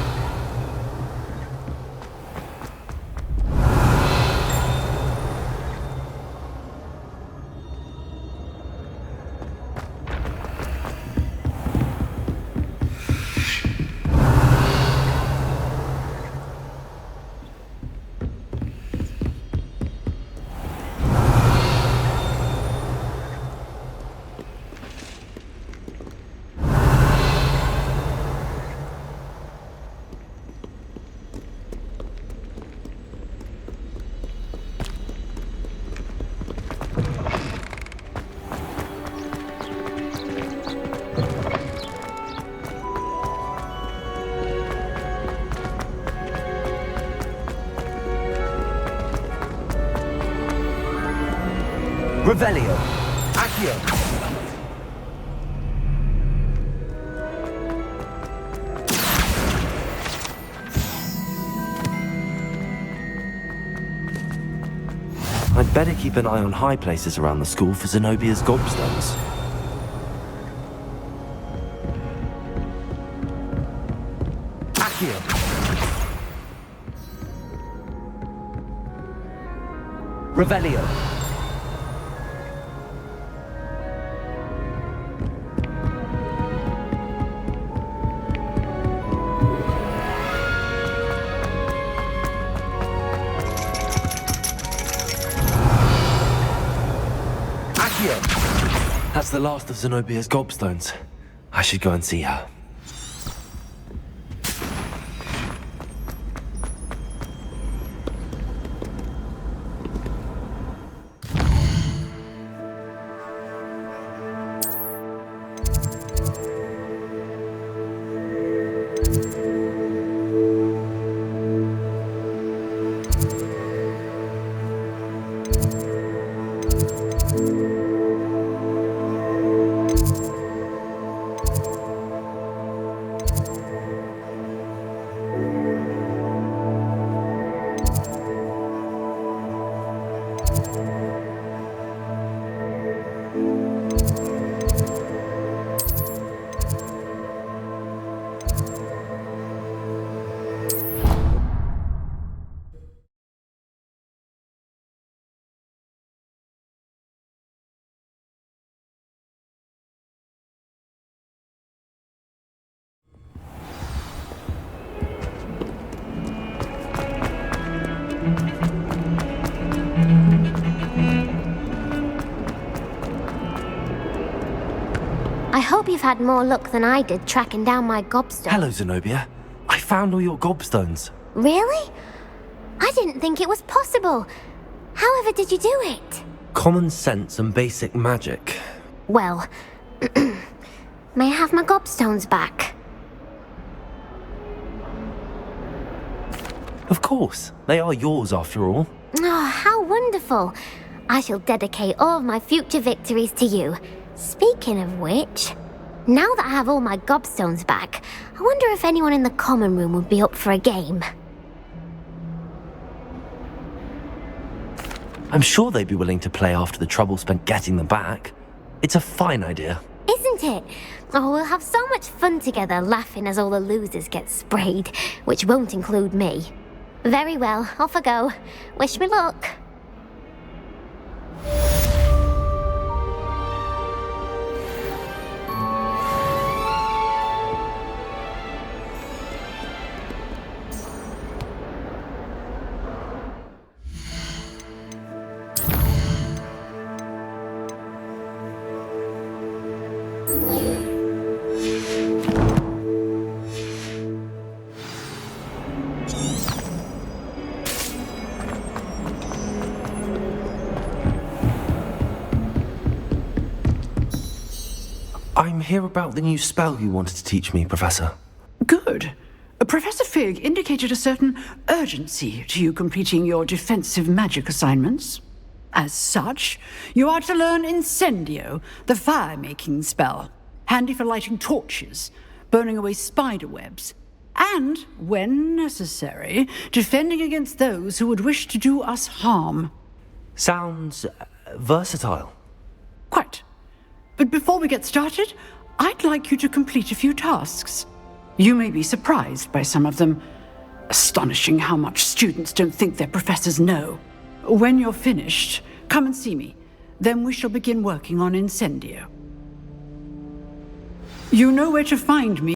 Revelio. Accio. I'd better keep an eye on high places around the school for Zenobia's gobstones. Accio. Revelio. That's the last of Zenobia's gobstones. I should go and see her. I hope you've had more luck than I did tracking down my gobstone. Hello, Zenobia. I found all your gobstones. Really? I didn't think it was possible. However did you do it? Common sense and basic magic. Well, may I have my gobstones back? Of course. They are yours after all. Oh, how wonderful. I shall dedicate all of my future victories to you. Speaking of which, now that I have all my gobstones back, I wonder if anyone in the common room would be up for a game. I'm sure they'd be willing to play after the trouble spent getting them back. It's a fine idea. Isn't it? Oh, we'll have so much fun together laughing as all the losers get sprayed, which won't include me. Very well, off I go. Wish me luck. I'm here about the new spell you wanted to teach me, Professor. Good. Professor Fig indicated a certain urgency to you completing your defensive magic assignments. As such, you are to learn Incendio, the fire-making spell, handy for lighting torches, burning away spider webs, and, when necessary, defending against those who would wish to do us harm. Sounds versatile. Quite. But before we get started, I'd like you to complete a few tasks. You may be surprised by some of them. Astonishing how much students don't think their professors know. When you're finished, come and see me. Then we shall begin working on Incendio. You know where to find me.